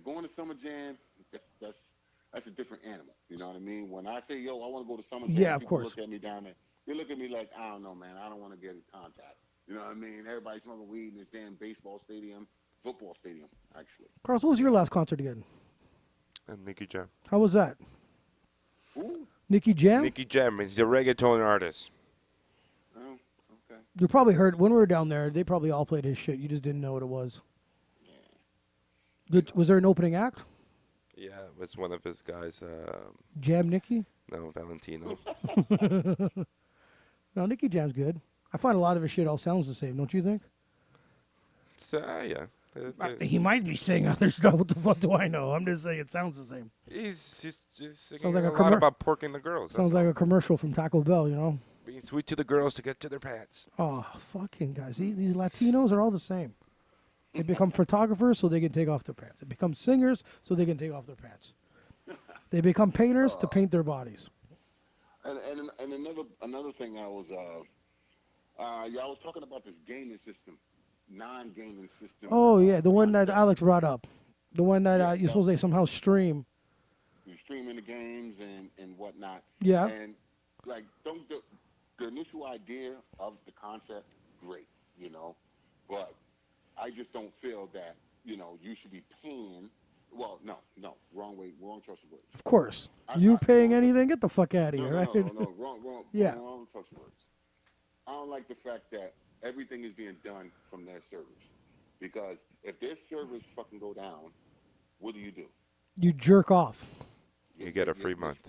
going to Summer Jam. That's a different animal. You know what I mean? When I say, yo, I want to go to Summer Jam, Yeah, of people course. look at me down there. They look at me like, I don't know, man. I don't want to get in contact. You know what I mean? Everybody's smoking weed in this damn baseball stadium, football stadium, actually. Carlos, what was your last concert again? And Nicky Jam. How was that? Ooh. Nicky Jam? Nicky Jam is a reggaeton artist. Oh, okay. You probably heard when we were down there. They probably all played his shit. You just didn't know what it was. Good. Was there an opening act? Yeah, it was one of his guys. Jam Nicky? No, Valentino. No, Nicky Jam's good. I find a lot of his shit all sounds the same. Don't you think? So, yeah. He might be saying other stuff. What the fuck do I know? I'm just saying it sounds the same. He's singing Sounds like a a lot about porking the girls. Sounds like a commercial from Taco Bell, you know? Being sweet to the girls to get to their pants. Oh, fucking guys. These Latinos are all the same. They become photographers so they can take off their pants. They become singers so they can take off their pants. They become painters to paint their bodies. And another thing I was talking about this gaming system, non-gaming system. Oh, yeah, the one that Alex brought up. The one that you're supposed to somehow stream. You're streaming the games and whatnot. Yeah. And, like, the initial idea of the concept, great, you know. But I just don't feel that, you know, you should be paying. Well, no, wrong choice of words. Of course. Paying anything? Get the fuck out of here, right? No, wrong Yeah. wrong choice of words. I don't like the fact that everything is being done from their servers. Because if their servers fucking go down, what do? You jerk off. You get a free month.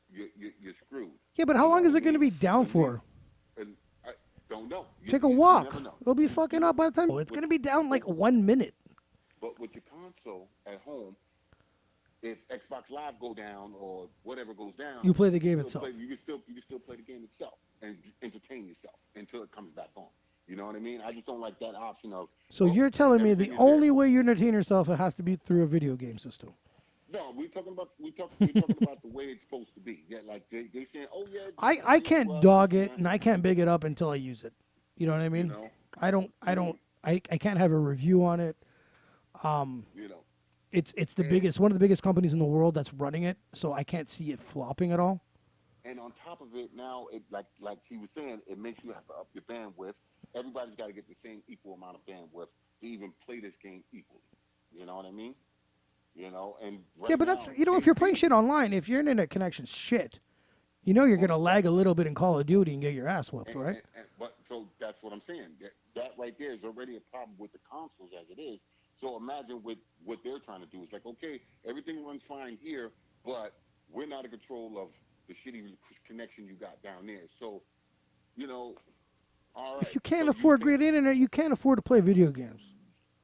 You're screwed. Yeah, but how long is it going to be down for? And I don't know. Take a walk. It'll be fucking up by the time. It's going to be down like 1 minute. But with your console at home, if Xbox Live go down or whatever goes down, You play the game itself. You can still play the game itself and entertain yourself until it comes back on. You know what I mean? I just don't like that option of. So you're telling me the only way you entertain yourself, it has to be through a video game system. No, we're talking about the way it's supposed to be. Yeah, like they saying, oh yeah. I can't dog it and I can't big it up until I use it. You know what I mean? You know? I can't have a review on it. You know. It's the biggest, one of the biggest companies in the world that's running it, so I can't see it flopping at all. And on top of it, now it like he was saying, it makes you have to up your bandwidth. Everybody's got to get the same equal amount of bandwidth to even play this game equally. You know what I mean? You know, and right Yeah, but that's, you know, if you're playing shit online, if your internet connection's shit, you know you're gonna lag a little bit in Call of Duty and get your ass whooped, right? But so that's what I'm saying. That right there is already a problem with the consoles as it is. So imagine what they're trying to do. It's like, okay, everything runs fine here, but we're not in control of the shitty connection you got down there. So, you know, all right. If you can't afford great internet, you can't afford to play video games.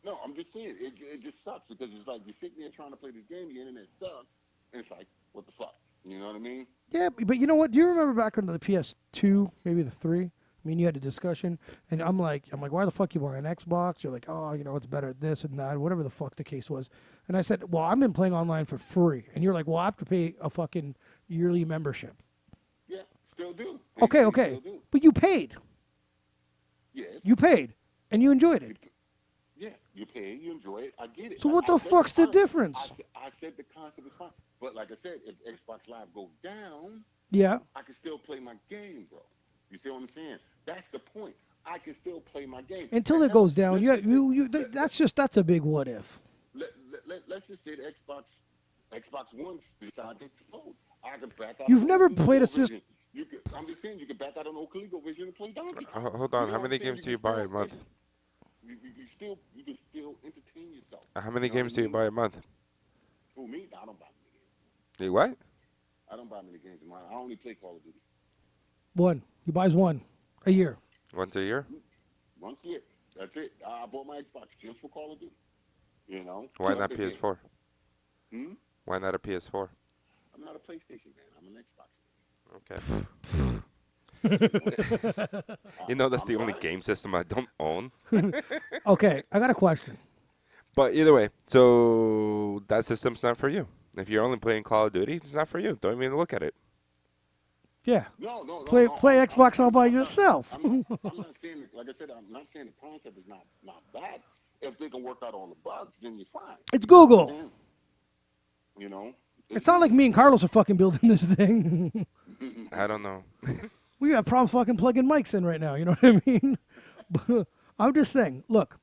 No, I'm just saying, it just sucks because it's like you're sitting there trying to play this game, the internet sucks, and it's like, what the fuck? You know what I mean? Yeah, but you know what? Do you remember back under the PS2, maybe the 3? I mean, you had a discussion, and I'm like, why the fuck you want an Xbox? You're like, oh, you know, it's better at this and that, whatever the fuck the case was. And I said, well, I've been playing online for free. And you're like, well, I have to pay a fucking yearly membership. Yeah, still do. Okay. Still do. But you paid. Yes. You paid, and you enjoyed it. Yeah, you pay, you enjoy it. I get it. So what the fuck's the difference? I said the concept is fine. But like I said, if Xbox Live goes down, Yeah. I can still play my game, bro. You see what I'm saying? That's the point. I can still play my game. Until it goes down. Yeah, that's a big what if. Let's just say the Xbox One decides to explode. I can back out. You've never played a system. I'm just saying you can back out on ColecoVision and play Donkey. Hold on. How many games do you buy a month? You can still entertain yourself. How many games do you buy a month? Who, me? I don't buy many games. You what? I don't buy many games in mine. I only play Call of Duty. One. He buys one a year. Once a year? Once a year. That's it. I bought my Xbox just for Call of Duty. You know? Why not PS4? Why not a PS4? I'm not a PlayStation man. I'm an Xbox Okay. You know, that's the only game system I don't own. Okay, I got a question. But either way, so that system's not for you. If you're only playing Call of Duty, it's not for you. Don't even look at it. Yeah. No. Play Xbox all by yourself. I'm not saying, like I said, I'm not saying the concept is not bad. If they can work out all the bugs, then you're fine. It's Google. You know? It's not like me and Carlos are fucking building this thing. I don't know. We have problems fucking plugging mics in right now. You know what I mean? But I'm just saying, look,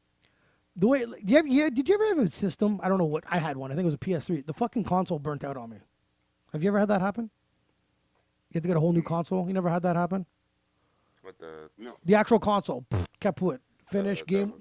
The way, did you ever have a system? I don't know what, I had one. I think it was a PS3. The fucking console burnt out on me. Have you ever had that happen? You had to get a whole new console? You never had that happen? With the No. The actual console, kaput. Finish, game.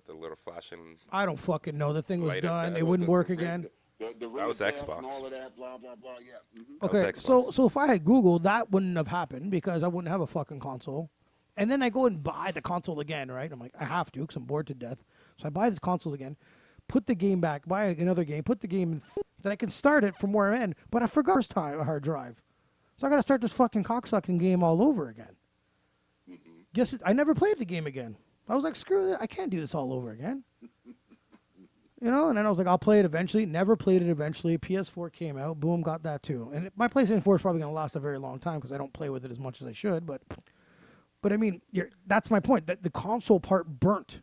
the little flashing. I don't fucking know. The thing was Light up done. that. It wouldn't work again. The That was ring gas Xbox. and all of that, blah blah blah. Yeah. Mm-hmm. That was Okay, Xbox. so if I had Google, that wouldn't have happened because I wouldn't have a fucking console. And then I go and buy the console again, right? I'm like, I have to because I'm bored to death. So I buy this console again, put the game back, buy another game, put the game in, then I can start it from where I'm in. But I forgot first time a hard drive. So I got to start this fucking cocksucking game all over again. Guess I never played the game again. I was like, screw it, I can't do this all over again. You know, and then I was like, I'll play it eventually. Never played it eventually. PS4 came out. Boom, got that too. And my PlayStation 4 is probably going to last a very long time because I don't play with it as much as I should. But I mean, that's my point. That the console part burnt.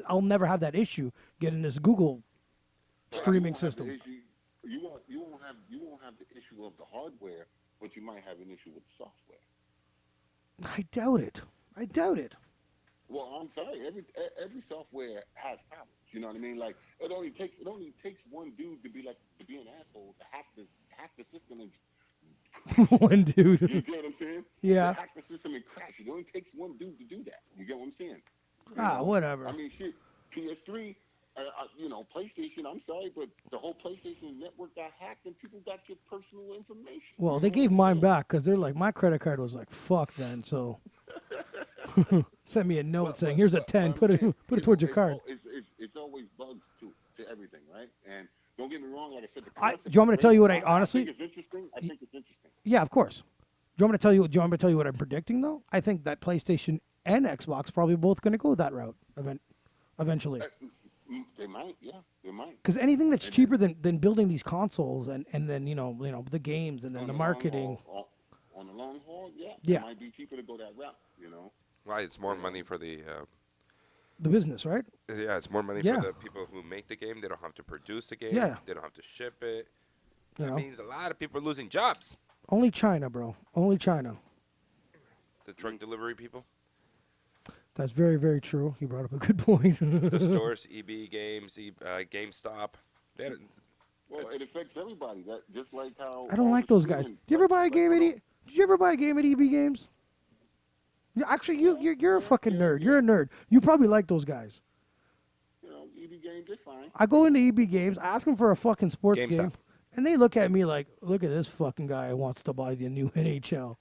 I'll never have that issue getting this Google streaming system. You won't have the issue of the hardware, but you might have an issue with the software. I doubt it. I doubt it. Well, I'm sorry. Every software has problems. You know what I mean? Like it only takes one dude to be an asshole to hack the system and One dude. you get what I'm saying? Yeah. To hack the system and crash it. It only takes one dude to do that. You get what I'm saying? Whatever. I mean, shit. PS3, PlayStation. I'm sorry, but the whole PlayStation network got hacked and people got your personal information. Well, they gave mine back because they're like, my credit card was like, fuck then. So sent me a note saying, here's a 10, put it towards your card. It's always bugs to everything, right? And don't get me wrong, like I said, the Do concept you want me to is tell you what great. I honestly? think it's interesting. I think it's interesting. Yeah, of course. Do you want me to tell you what I'm predicting though? I think that PlayStation and Xbox probably both going to go that route eventually. They might, yeah, they might. Because anything that's cheaper than building these consoles and then the games and then On the long marketing. haul- on the long haul, Yeah. it might be cheaper to go that route, you know. Right, it's more money for the. The business, right? Yeah, it's more money Yeah. for the people who make the game. They don't have to produce the game. Yeah. They don't have to ship it. You That know, means a lot of people are losing jobs. only China, bro. Only China. The drug delivery people, That's very, very true. You brought up a good point. the stores, EB Games, GameStop. They don't- Well, it affects everybody. That just like how I don't like those guys. Did you ever buy a game at Did you ever buy a game at EB Games? Yeah, actually, you're a fucking nerd. You're a nerd. You probably like those guys. You know, EB Games is fine. I go into EB Games, I ask them for a fucking sports GameStop. game, and they look at me like, look at this fucking guy who wants to buy the new NHL.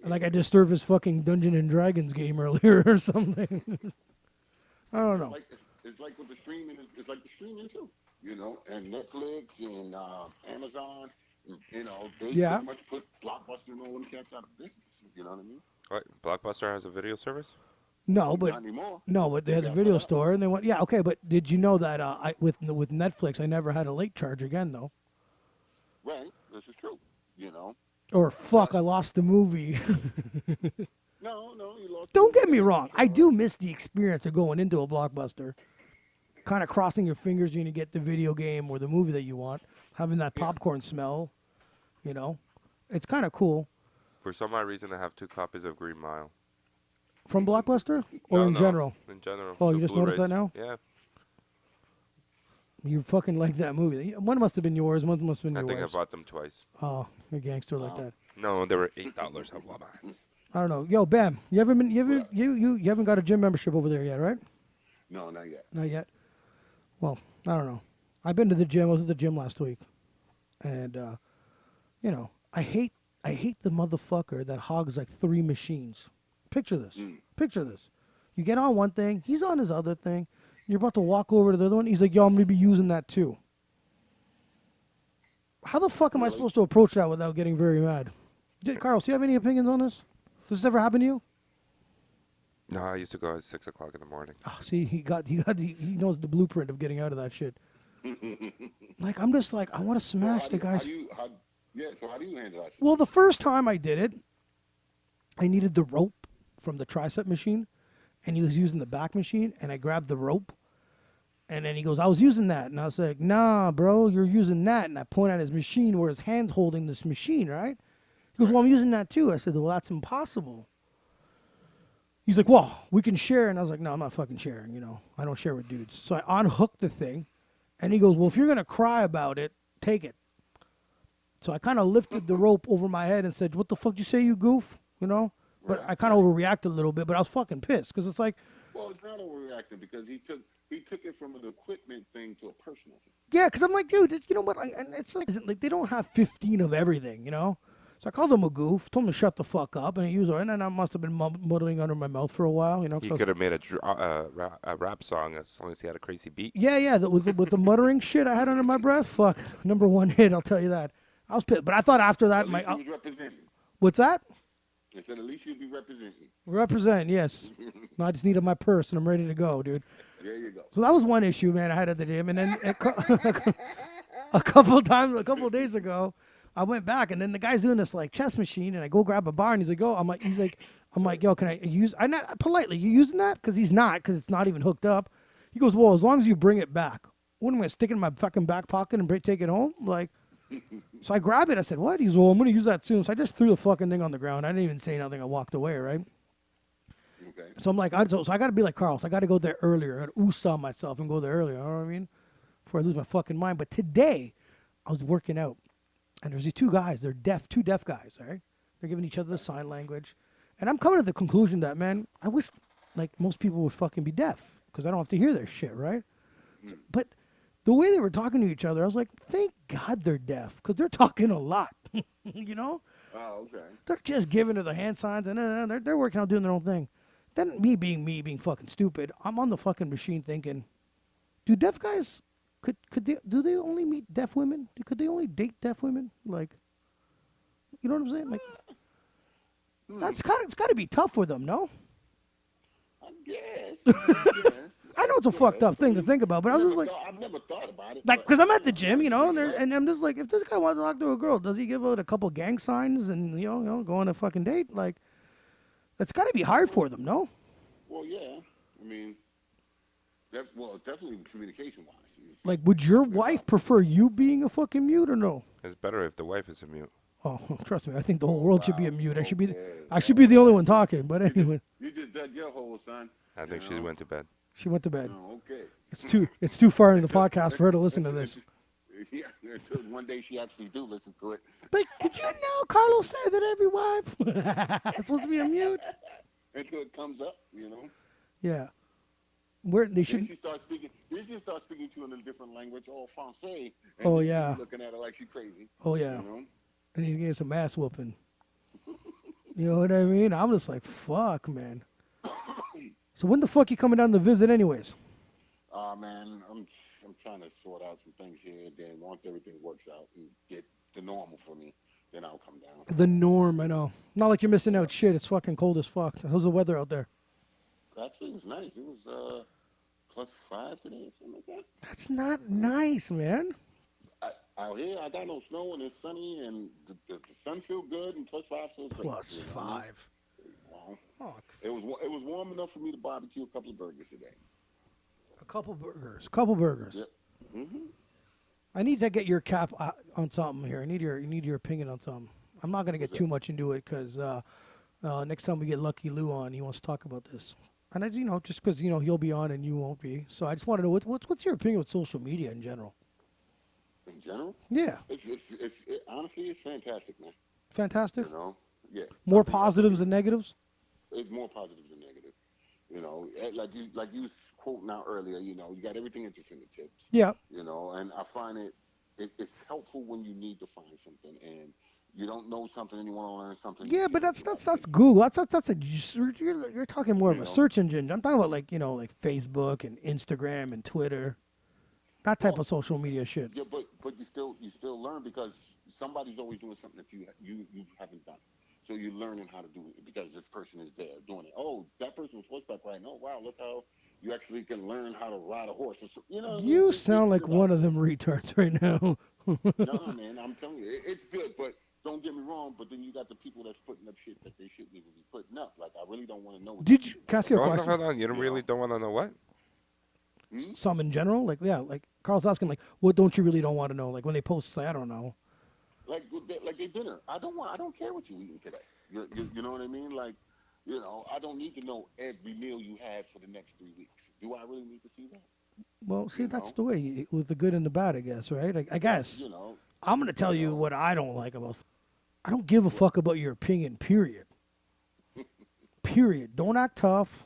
Like I disturbed his fucking Dungeon and Dragons game earlier or something. I don't know. It's like with the streaming. It's like the streaming too. You know, and Netflix and Amazon. You know, they Yeah. pretty much put Blockbuster and all them cats out of business. You know what I mean? What, Blockbuster has a video service? No, Not but anymore. they had the Yeah, video but- store, and they went, yeah, okay. But did you know that with Netflix, I never had a late charge again though? Right. This is true. You know. Or fuck, I lost the movie. No, you lost. Don't get me wrong. I do miss the experience of going into a Blockbuster, kind of crossing your fingers you're going to get the video game or the movie that you want, having that popcorn smell, you know. It's kind of cool. For some odd reason, I have 2 copies of Green Mile. From Blockbuster or No, in no, general? In general. Oh, The you just noticed that Blu-rays. now? Yeah. You fucking like that movie. One must have been yours, one must have been I yours. think I bought them twice. Oh, you're a gangster like that. No, they were $8 at Walmart. I don't know. Yo, Bam, you haven't got a gym membership over there yet, right? No, not yet. Not yet. Well, I don't know. I've been to the gym. I was at the gym last week, and you know, I hate the motherfucker that hogs like 3 machines. Picture this. Picture this. You get on one thing, he's on his other thing. You're about to walk over to the other one. He's like, "Yo, I'm gonna be using that too." How the fuck am I supposed to approach that without getting very mad? Carlos, do you have any opinions on this? Does this ever happen to you? No, I used to go at 6 o'clock in the morning. Oh, see, he knows the blueprint of getting out of that shit. Like, I'm just like, I want to smash the guy's. So how do you handle that? Well, the first time I did it, I needed the rope from the tricep machine, and he was using the back machine, and I grabbed the rope, and then he goes, I was using that, and I was like, nah, bro, you're using that, and I point at his machine where his hand's holding this machine, right? He goes, well, I'm using that too. I said, well, that's impossible. Like, I'm just like, I want to smash the guy's. Well, the first time I did it, I needed the rope from the tricep machine, and he was using the back machine, and I grabbed the rope, and then he goes, I was using that, and I point at his machine where his hand's holding this machine, right? He goes, well, I'm using that too. I said, well, that's impossible. He's like, well, we can share. And I was like, no, I'm not fucking sharing. You know, I don't share with dudes. So I unhooked the thing. And he goes, well, if you're going to cry about it, take it. So I kind of lifted the rope over my head and said, what the fuck you say, you goof? You know? But Right, I kind of overreacted a little bit, but I was fucking pissed because it's like, Well, it's not overreacting because he took it from an equipment thing to a personal thing. yeah, because I'm like, dude, you know what? And it's like, isn't like they don't have 15 of everything, you know? So I called him a goof, told him to shut the fuck up, and he was, and then I must have been muttering under my mouth for a while, you know? He could have made a rap song as long as he had a crazy beat. Yeah, with the muttering shit I had under my breath, fuck, number one hit, I'll tell you that. I was pissed, but I thought after that, At least he was representing. what's that? I said at least you'd be representing. Represent, yes. No, I just needed my purse and I'm ready to go, dude. There you go. So that was one issue, man, I had at the gym, and then a couple of days ago, I went back, and then the guy's doing this like chest machine, and I go grab a bar, and he's like, "Oh," I'm like, "Yo, can I use?" I not politely, you using that? Because he's not, because it's not even hooked up. He goes, "Well, as long as you bring it back." What am I gonna stick it in my fucking back pocket and take it home? Like, so I grab it. I said, "What?" He's, "Well, I'm gonna use that soon." So I just threw the fucking thing on the ground. I didn't even say nothing. I walked away, right? Okay. So I'm like, so I got to be like Carl. So I got to go there earlier. I got to ooh-saw myself and go there earlier. You know what I mean? Before I lose my fucking mind. But today, I was working out. And there's these two guys. They're deaf. Two deaf guys, all right? They're giving each other the sign language. And I'm coming to the conclusion that, man, I wish, like, most people would fucking be deaf. Because I don't have to hear their shit, right? But the way they were talking to each other, I was like, thank God they're deaf. Because they're talking a lot. You know? Oh, okay. They're just giving her the hand signs. And they're working out doing their own thing. Then me being fucking stupid, I'm on the fucking machine thinking, do deaf guys, do they only meet deaf women? Could they only date deaf women? Like, you know what I'm saying? Like, it's got to be tough for them, no? I guess. I know it's a fucked up thing to think about, but I was just like, I've never thought about it. like, because I'm at the gym, you know, and I'm just like, if this guy wants to talk to a girl, does he give out a couple gang signs and you know, go on a fucking date? Like, that's got to be hard for them, no? Well, yeah. I mean, definitely communication-wise. Like, would your wife prefer you being a fucking mute or no? It's better if the wife is a mute. Oh, trust me, I think the whole world should be a mute. I should be the only one talking. But anyway, You just dug your hole, son. I think she went to bed. she went to bed. Oh, okay. It's too far in the podcast for her to listen to this. Yeah, until one day she actually do listen to it. Like, did you know Carlos said that every wife is supposed to be a mute? Until it comes up, you know. Yeah. Where they Then should. she starts speaking. Then she starts speaking to you in a different language, all Francais. And Oh, then yeah. you're looking at her like she's crazy. Oh yeah. You know. And he's getting some ass whooping. You know what I mean? I'm just like, fuck, man. So when the fuck you coming down to visit, anyways? Man, I'm trying to sort out some things here. Then once everything works out and get to normal for me, then I'll come down. The norm, I know. Not like you're missing out. Shit, it's fucking cold as fuck. How's the weather out there? Actually, it was nice. It was +5 today or something like that. That's not nice, man. Out here, I got no snow and it's sunny and the sun feel good and +5 feels great. Plus you know? 5. Wow. Oh, It was warm enough for me to barbecue a couple of burgers today. a couple burgers. Yep. Mhm. I need to get your cap on something here. I need your opinion on something. I'm not gonna get too much into it because next time we get Lucky Lou on, he wants to talk about this. And I, just because he'll be on and you won't be, so I just want to know what's your opinion with social media in general? In general, Yeah, honestly, it's fantastic, man. fantastic. You know, yeah. More positives than negatives. It's more positives than negative. You know, like you was quoting out earlier. You know, you got everything at your fingertips. Yeah. You know, and I find it's helpful when you need to find something and you don't know something and you want to learn something. Yeah, but that's Google. That's you're talking more of You a know. search engine. I'm talking about like Facebook and Instagram and Twitter, that type of social media shit. Yeah, but you still learn because somebody's always doing something that you haven't done. So you're learning how to do it because this person is there doing it. Oh, that person was horseback riding. Oh, wow, look how you actually can learn how to ride a horse. You know. You sound like one of them retards right now. No, man, I'm telling you, it's good, but don't get me wrong. But then you got the people that's putting up shit that they shouldn't even be putting up. Like, I really don't want to know. Can I ask you a Hold on, question? hold on. You don't really don't want to know what? Some in general, like Carl's asking, like, what don't you really don't want to know? Like when they post, I don't know. Like their dinner. I don't care what you eating today. You know what I mean? Like You know, I don't need to know every meal you had for the next 3 weeks. Do I really need to see that? Well, see, You that's know, the way with the good and the bad, I guess, right? I guess. you know, I'm gonna tell you you know. what I don't like about. I don't give a What? fuck about your opinion. Period. Period. Don't act tough.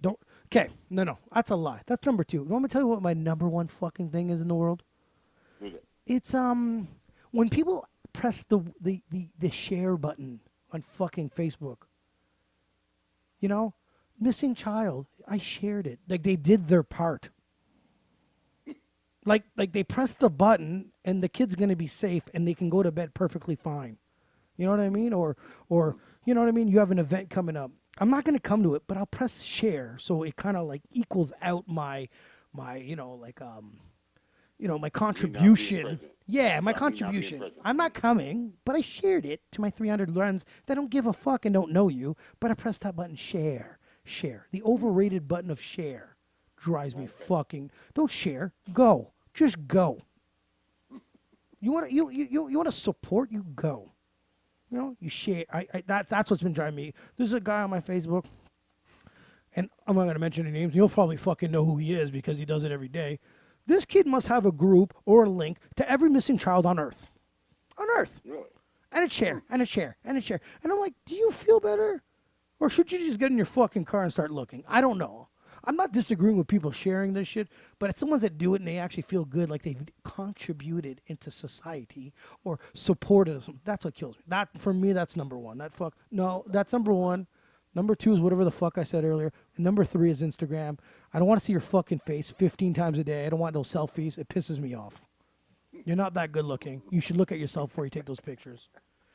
Don't. Okay. No. That's a lie. That's number two. You want me to tell you what my number one fucking thing is in the world? With it. It's when people press the share button on fucking Facebook. You know, missing child. I shared it. Like they did their part. Like they press the button and the kid's gonna be safe and they can go to bed perfectly fine. You know what I mean? Or you know what I mean? You have an event coming up. I'm not gonna come to it, but I'll press share so it kind of like equals out my my Me not being contribution. present. Yeah, my Right, me not being contribution. present. I'm not coming, but I shared it to my 300 friends that don't give a fuck and don't know you. But I pressed that button, share, share. The overrated button of share drives me fucking. Don't share. Go. Just go. You want to you want to support? You go. You know, you share. That's what's been driving me. There's a guy on my Facebook, and I'm not gonna mention any names. You'll probably fucking know who he is because he does it every day. This kid must have a group or a link to every missing child on Earth. On Earth. Really? And it's share, and it's share, and it's share. And I'm like, do you feel better? Or should you just get in your fucking car and start looking? I don't know. I'm not disagreeing with people sharing this shit, but it's the ones that do it and they actually feel good, like they've contributed into society or supported us. That's what kills me. That, for me, that's number one. That's number one. Number two is whatever the fuck I said earlier. And number three is Instagram. I don't want to see your fucking face 15 times a day. I don't want those selfies. It pisses me off. You're not that good looking. You should look at yourself before you take those pictures.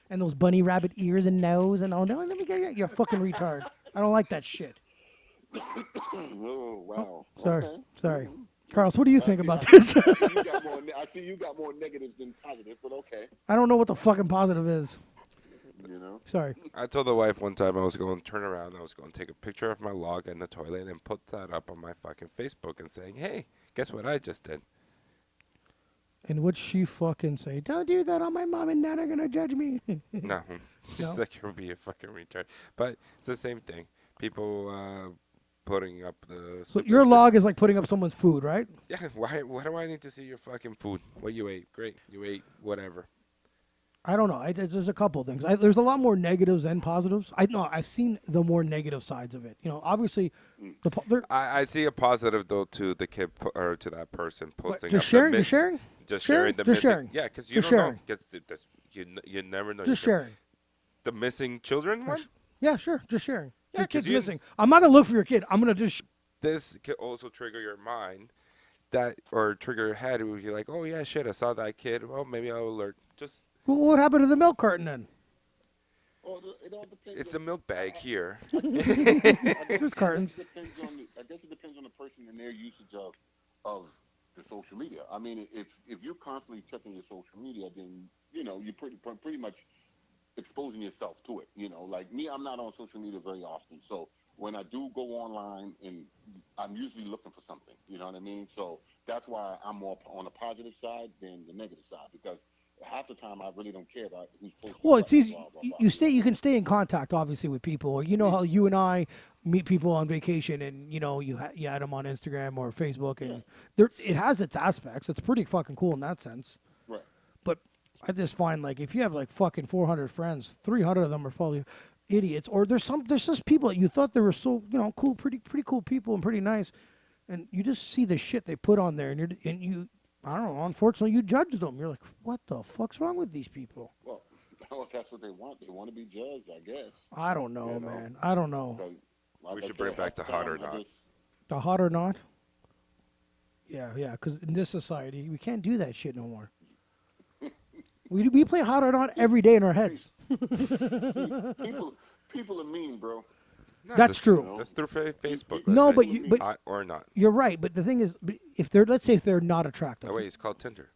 And those bunny rabbit ears and nose and all. No, let me get you. You're a fucking retard. I don't like that shit. Oh wow. Sorry. Okay. Sorry. Carlos, what do you think see- about I this? I see you got more negatives than positive, but okay. I don't know what the fucking positive is. You know. Sorry. I told the wife one time I was going to turn around, I was going to take a picture of my log in the toilet and put that up on my fucking Facebook and saying, hey, guess what I just did? And what'd she fucking say? Don't do that, or my mom and dad are gonna judge me. No. No? She's like, you'll be a fucking retard. But it's the same thing. People putting up the... So your log is like putting up someone's food, right? Yeah, why do I need to see your fucking food? What you ate? Great. You ate whatever. I don't know. There's a couple of things. There's a lot more negatives than positives. I've seen the more negative sides of it. You know, obviously, I see a positive, though, to the kid or to that person posting just up sharing. the Just sharing. Just Sharing? sharing the Just missing. sharing. Yeah, because you Just don't sharing. know. Because you never know. Just sharing. The missing children one? Yeah, sure. Just sharing. Yeah, Your 'cause kid's you- missing. I'm not gonna look for your kid. I'm gonna just. This could also trigger your mind, or trigger your head. Where you're like, oh yeah, shit, I saw that kid. Well, maybe I'll alert. Just Well, what happened to the milk carton then? Oh, it all depends. it's a milk bag here. There's cartons. I guess it depends on the person and their usage of the social media. I mean, if you're constantly checking your social media, then you know you're pretty much exposing yourself to it. You know, like me, I'm not on social media very often, so when I do go online, and I'm usually looking for something. You know what I mean? So that's why I'm more on the positive side than the negative side, because half the time I really don't care about who's posting. Well, it's what, easy. blah, blah, You blah. you can stay in contact, obviously, with people. Or you know how you and I meet people on vacation, and you know you add them on Instagram or Facebook, and it has its aspects. It's pretty fucking cool in that sense. Right. But I just find like if you have like fucking 400 friends, 300 of them are probably idiots, or there's just people that you thought they were so cool, pretty cool people and pretty nice, and you just see the shit they put on there, and you. I don't know. Unfortunately, you judge them. You're like, what the fuck's wrong with these people? Well, if that's what they want. They want to be judged, I guess. I don't know, You know? man. I don't know. 'Cause, like We I should bring said, back the half hot or time I not. just- The hot or not? Yeah. Because in this society, we can't do that shit no more. We play hot or not every day in our heads. people are mean, bro. No, That's true. That's through Facebook. No, let's but say. but Hot or not. you're right. But the thing is, let's say if they're not attractive, Oh wait, it's called Tinder.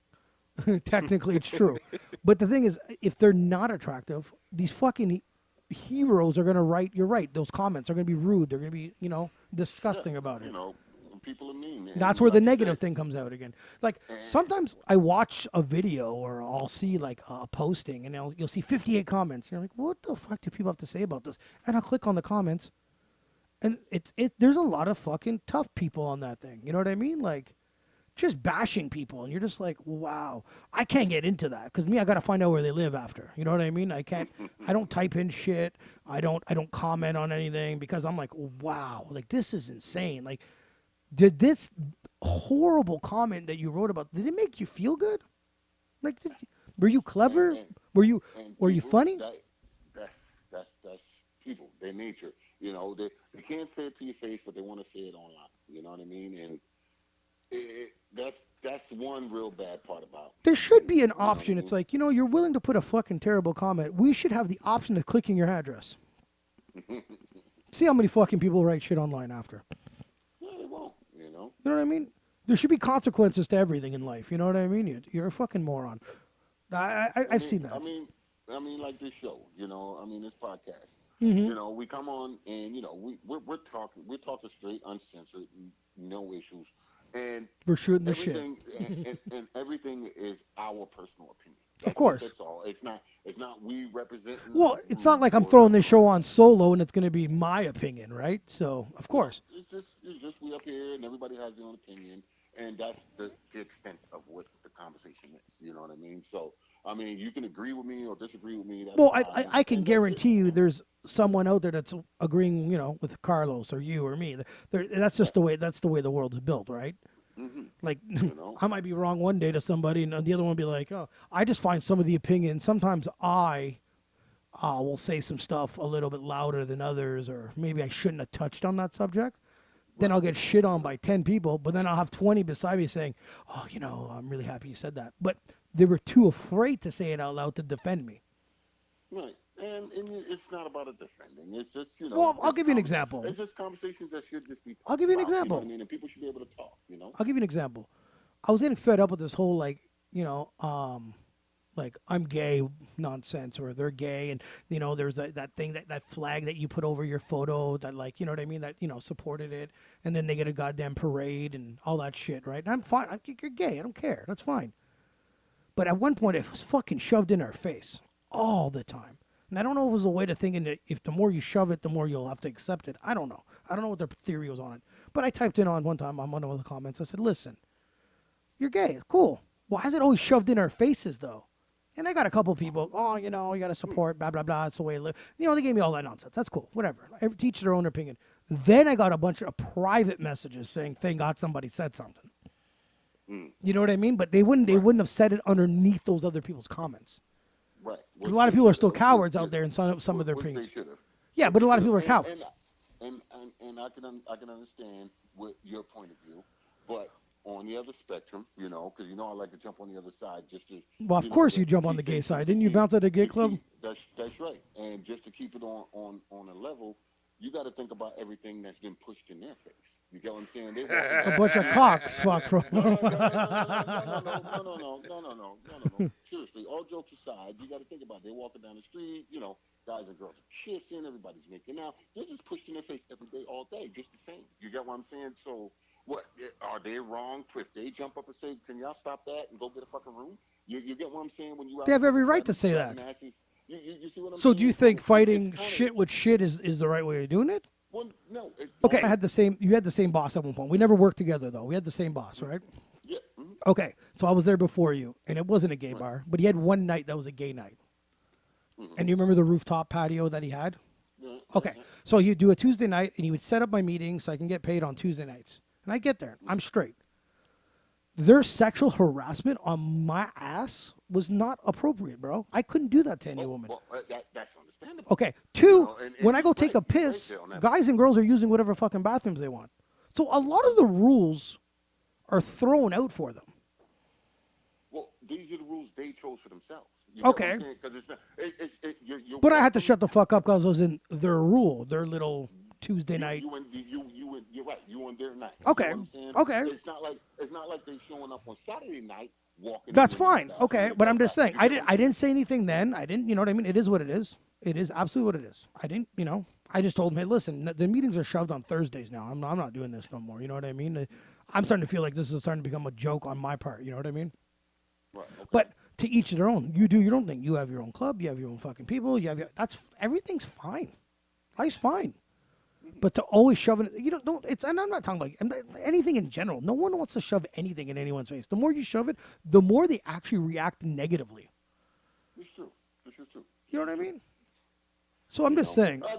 technically it's true. But the thing is, if they're not attractive, these fucking heroes are gonna write. You're right. Those comments are gonna be rude. They're gonna be disgusting about it. You know, people are mean. That's where the negative thing comes out again. Like sometimes I watch a video or I'll see like a posting and you'll see 58 comments. And you're like, what the fuck do people have to say about this? And I'll click on the comments, and there's a lot of fucking tough people on that thing. You know what I mean? Like just bashing people, and you're just like, wow, I can't get into that because me, I gotta find out where they live after. You know what I mean? I can't. I don't type in shit. I don't comment on anything because I'm like, wow, like this is insane. Like, did this horrible comment that you wrote about, did it make you feel good? Like, were you clever? Were you funny? That's people. Their nature. You know, they can't say it to your face, but they want to say it online. You know what I mean? And that's one real bad part about. There should be an option. It's like, you're willing to put a fucking terrible comment. We should have the option of clicking your address. See how many fucking people write shit online after. No, they won't. You know what I mean? There should be consequences to everything in life. You know what I mean? You're a fucking moron. I've seen that. I mean, like this show. This podcast. Mm-hmm. We come on and we're talking straight, uncensored, no issues. And we're shooting the shit. and everything is our personal opinion. Of course. That's all. It's not we represent. Well, it's not like I'm throwing this show on solo and it's going to be my opinion, right? So, of course. It's just we up here and everybody has their own opinion, and that's the extent of what the conversation is. You know what I mean? So, you can agree with me or disagree with me. Well, I can guarantee you there's someone out there that's agreeing, with Carlos or you or me. That's just the way the world is built, right? Mm-hmm. Like, I might be wrong one day to somebody, and the other one will be like, oh, I just find some of the opinions. Sometimes I will say some stuff a little bit louder than others, or maybe I shouldn't have touched on that subject. Then I'll get shit on by 10 people, but then I'll have 20 beside me saying, oh, I'm really happy you said that. But they were too afraid to say it out loud to defend me. Right. And it's not about a defending. It's just, Well, I'll give you an example. It's just conversations that should just be. I'll give you an example. You know what I mean? And people should be able to talk. I'll give you an example. I was getting fed up with this whole like I'm gay nonsense, or they're gay, and there's that thing that flag that you put over your photo that that supported it, and then they get a goddamn parade and all that shit, right? And I'm fine. You're gay. I don't care. That's fine. But at one point, it was fucking shoved in our face all the time. And I don't know if it was a way to thinking that if the more you shove it, the more you'll have to accept it. I don't know. I don't know what their theory was on it. But I typed in on one time on one of the comments, I said, listen, you're gay. Cool. Why is it always shoved in our faces, though? And I got a couple people, you got to support, blah, blah, blah. It's the way to live. They gave me all that nonsense. That's cool. Whatever. Teach their own opinion. Then I got a bunch of private messages saying, thank God somebody said something. You know what I mean? But they wouldn't have said it underneath those other people's comments. Right. A lot of people are still cowards out there in some of their opinions. Yeah, but a lot of people are cowards. And I can understand what your point of view, but on the other spectrum, because I like to jump on the other side just to. Well, of course you jump on the gay side. Didn't you bounce at a gay club? That's right. And just to keep it on a level, you got to think about everything that's been pushed in their face. You get what I'm saying? A bunch of cocks, fuck from. No. Seriously, all jokes aside, you got to think about it. They're walking down the street, guys and girls are kissing, everybody's making out. This is pushed in their face every day, all day, just the same. You get what I'm saying? So, what are they wrong if they jump up and say, "Can y'all stop that and go get a fucking room"? You get what I'm saying? When you they have every right to say that. You see what I'm saying? So, do you think fighting shit with shit is the right way of doing it? Well, no. Okay, you had the same boss at one point. We never worked together though. We had the same boss, right? Yeah. Mm-hmm. Okay, so I was there before you, and it wasn't a gay bar, but he had one night that was a gay night. Mm-hmm. And you remember the rooftop patio that he had? Yeah. Okay, so you do a Tuesday night, and he would set up my meetings so I can get paid on Tuesday nights. And I get there, I'm straight. Their sexual harassment on my ass was not appropriate, bro. I couldn't do that to any woman. Well, that's understandable. Okay, two, and when I go take a piss, guys and girls are using whatever fucking bathrooms they want. So a lot of the rules are thrown out for them. Well, these are the rules they chose for themselves. Okay. But I had to shut the fuck up because I was in their rule, their little Tuesday night. You're right. You on their night. Okay. Okay. It's not like they showing up on Saturday night walking. That's fine. Okay, but I'm just saying I didn't say anything then. I didn't. You know what I mean? It is what it is. It is absolutely what it is. I I just told him, hey, listen, the meetings are shoved on Thursdays now. I'm not doing this no more. You know what I mean? I'm starting to feel like this is starting to become a joke on my part. You know what I mean? Right. Okay. But to each their own. You do your own thing. You have your own club. You have your own fucking people. Everything's fine. Life's fine. But to always shove it, and I'm not talking about anything in general. No one wants to shove anything in anyone's face. The more you shove it, the more they actually react negatively. It's true. This is true. You know what I mean? So I'm just saying. I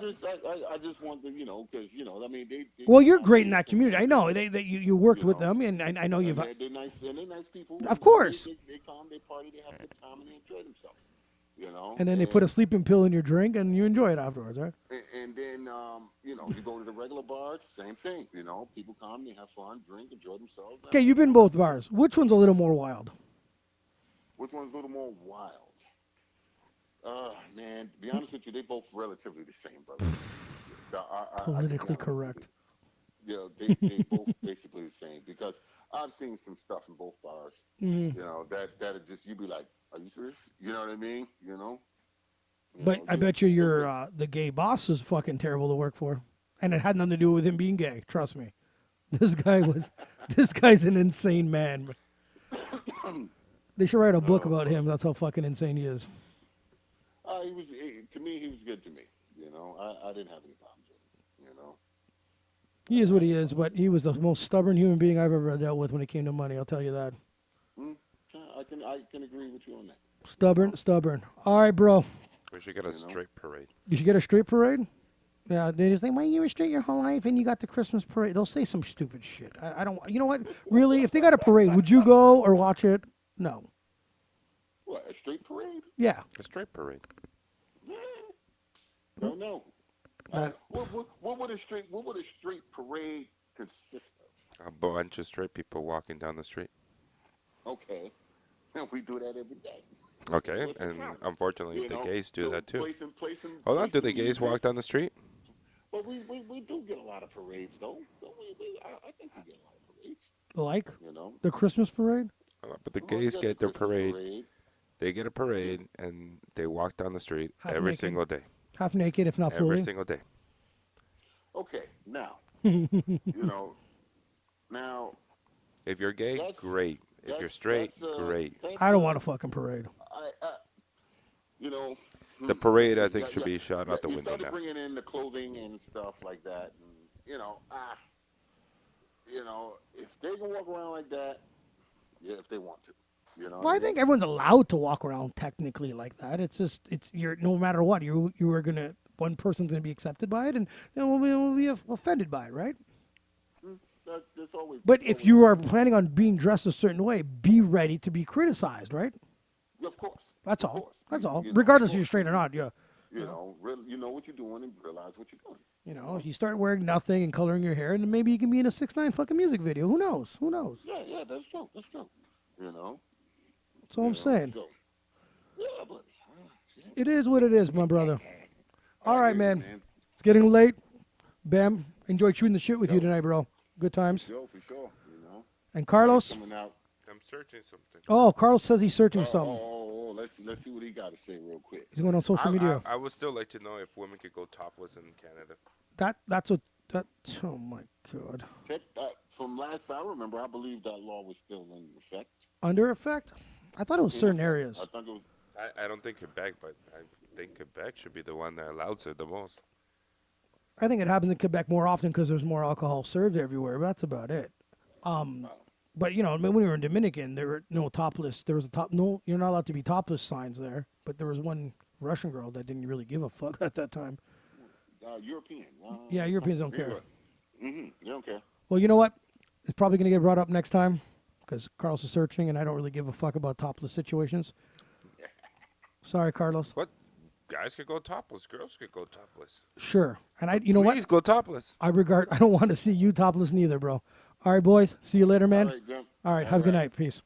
just want to, because I mean, they Well, you're great in that community. I know you worked with them, and I know you've. They're nice. They're nice people. Of course. They come, they party, they have a good time, and they enjoy themselves. And then they put a sleeping pill in your drink, and you enjoy it afterwards, right? And then you go to the regular bars, same thing. People come, they have fun, drink, enjoy themselves. Okay, you've been both bars. Which one's a little more wild? Which one's a little more wild? Man, to be honest with you, they both relatively the same, brother. Politically correct. Yeah, they both basically the same because I've seen some stuff in both bars. That just you'd be like, are you serious? You know what I mean? But I bet you're the gay boss is fucking terrible to work for, and it had nothing to do with him being gay. Trust me, this guy's an insane man. They should write a book about him. That's how fucking insane he is. To me, he was good to me. I didn't have any problems with him. He is what he is, but he was the most stubborn human being I've ever dealt with when it came to money. I'll tell you that. I can agree with you on that. Stubborn. All right, bro. We should get a straight parade. You should get a straight parade? Yeah, they just think, well, you were straight your whole life and you got the Christmas parade. They'll say some stupid shit. I don't, you know what? Really, if they got a parade, would you go or watch it? No. What, a straight parade? Yeah. A straight parade. Don't know. What would a straight parade consist of? A bunch of straight people walking down the street. Okay. We do that every day. Okay, and unfortunately, the gays do that too. Placing, Hold on, do the gays walk down the street? Well, we do get a lot of parades, though. I think we get a lot of parades. Like? The Christmas parade? But the gays get their parade. They get a parade, and they walk down the street every single day. Half naked, if not fully. Every single day. Okay, now, now. If you're gay, great. If you're straight, great. I don't want a fucking parade. The parade, I think, should be shot out the you window started now. bringing in the clothing and stuff like that. And, if they can walk around like that, yeah, if they want to. Well, I think everyone's allowed to walk around technically like that. It's just, you're no matter what, you are gonna, one person's gonna be accepted by it, and we'll be offended by it, right? But if you are planning on being dressed a certain way, be ready to be criticized, right? Of course. That's all. That's all. Regardless if you're straight or not, yeah. You know what you're doing and realize what you're doing. If you start wearing nothing and coloring your hair, then maybe you can be in a 6ix9ine fucking music video. Who knows? Yeah, that's true. That's true. That's all I'm saying. So, yeah, but it is what it is, my brother. All right, man. It's getting late. Bam. Enjoyed shooting the shit with you tonight, bro. Good times. For sure. And Carlos? Coming out. I'm searching something. Oh, Carlos says he's searching something. Let's see what he got to say real quick. He's going on social media. I would still like to know if women could go topless in Canada. Oh my God. From last I remember, I believe that law was still in effect. Under effect? I thought it was certain areas. I think it was. I don't think Quebec, but I think Quebec should be the one that allows it the most. I think it happens in Quebec more often because there's more alcohol served everywhere. But that's about it. But when we were in Dominican, there were no topless. There was you're not allowed to be topless signs there. But there was one Russian girl that didn't really give a fuck at that time. European. Yeah, Europeans don't care. They don't care. Well, you know what? It's probably going to get brought up next time because Carlos is searching, and I don't really give a fuck about topless situations. Sorry, Carlos. What? Guys could go topless. Girls could go topless. Sure. And what? Please go topless. I don't want to see you topless neither, bro. All right, boys. See you later, man. All right, Jim. All right. Have a good night. Peace.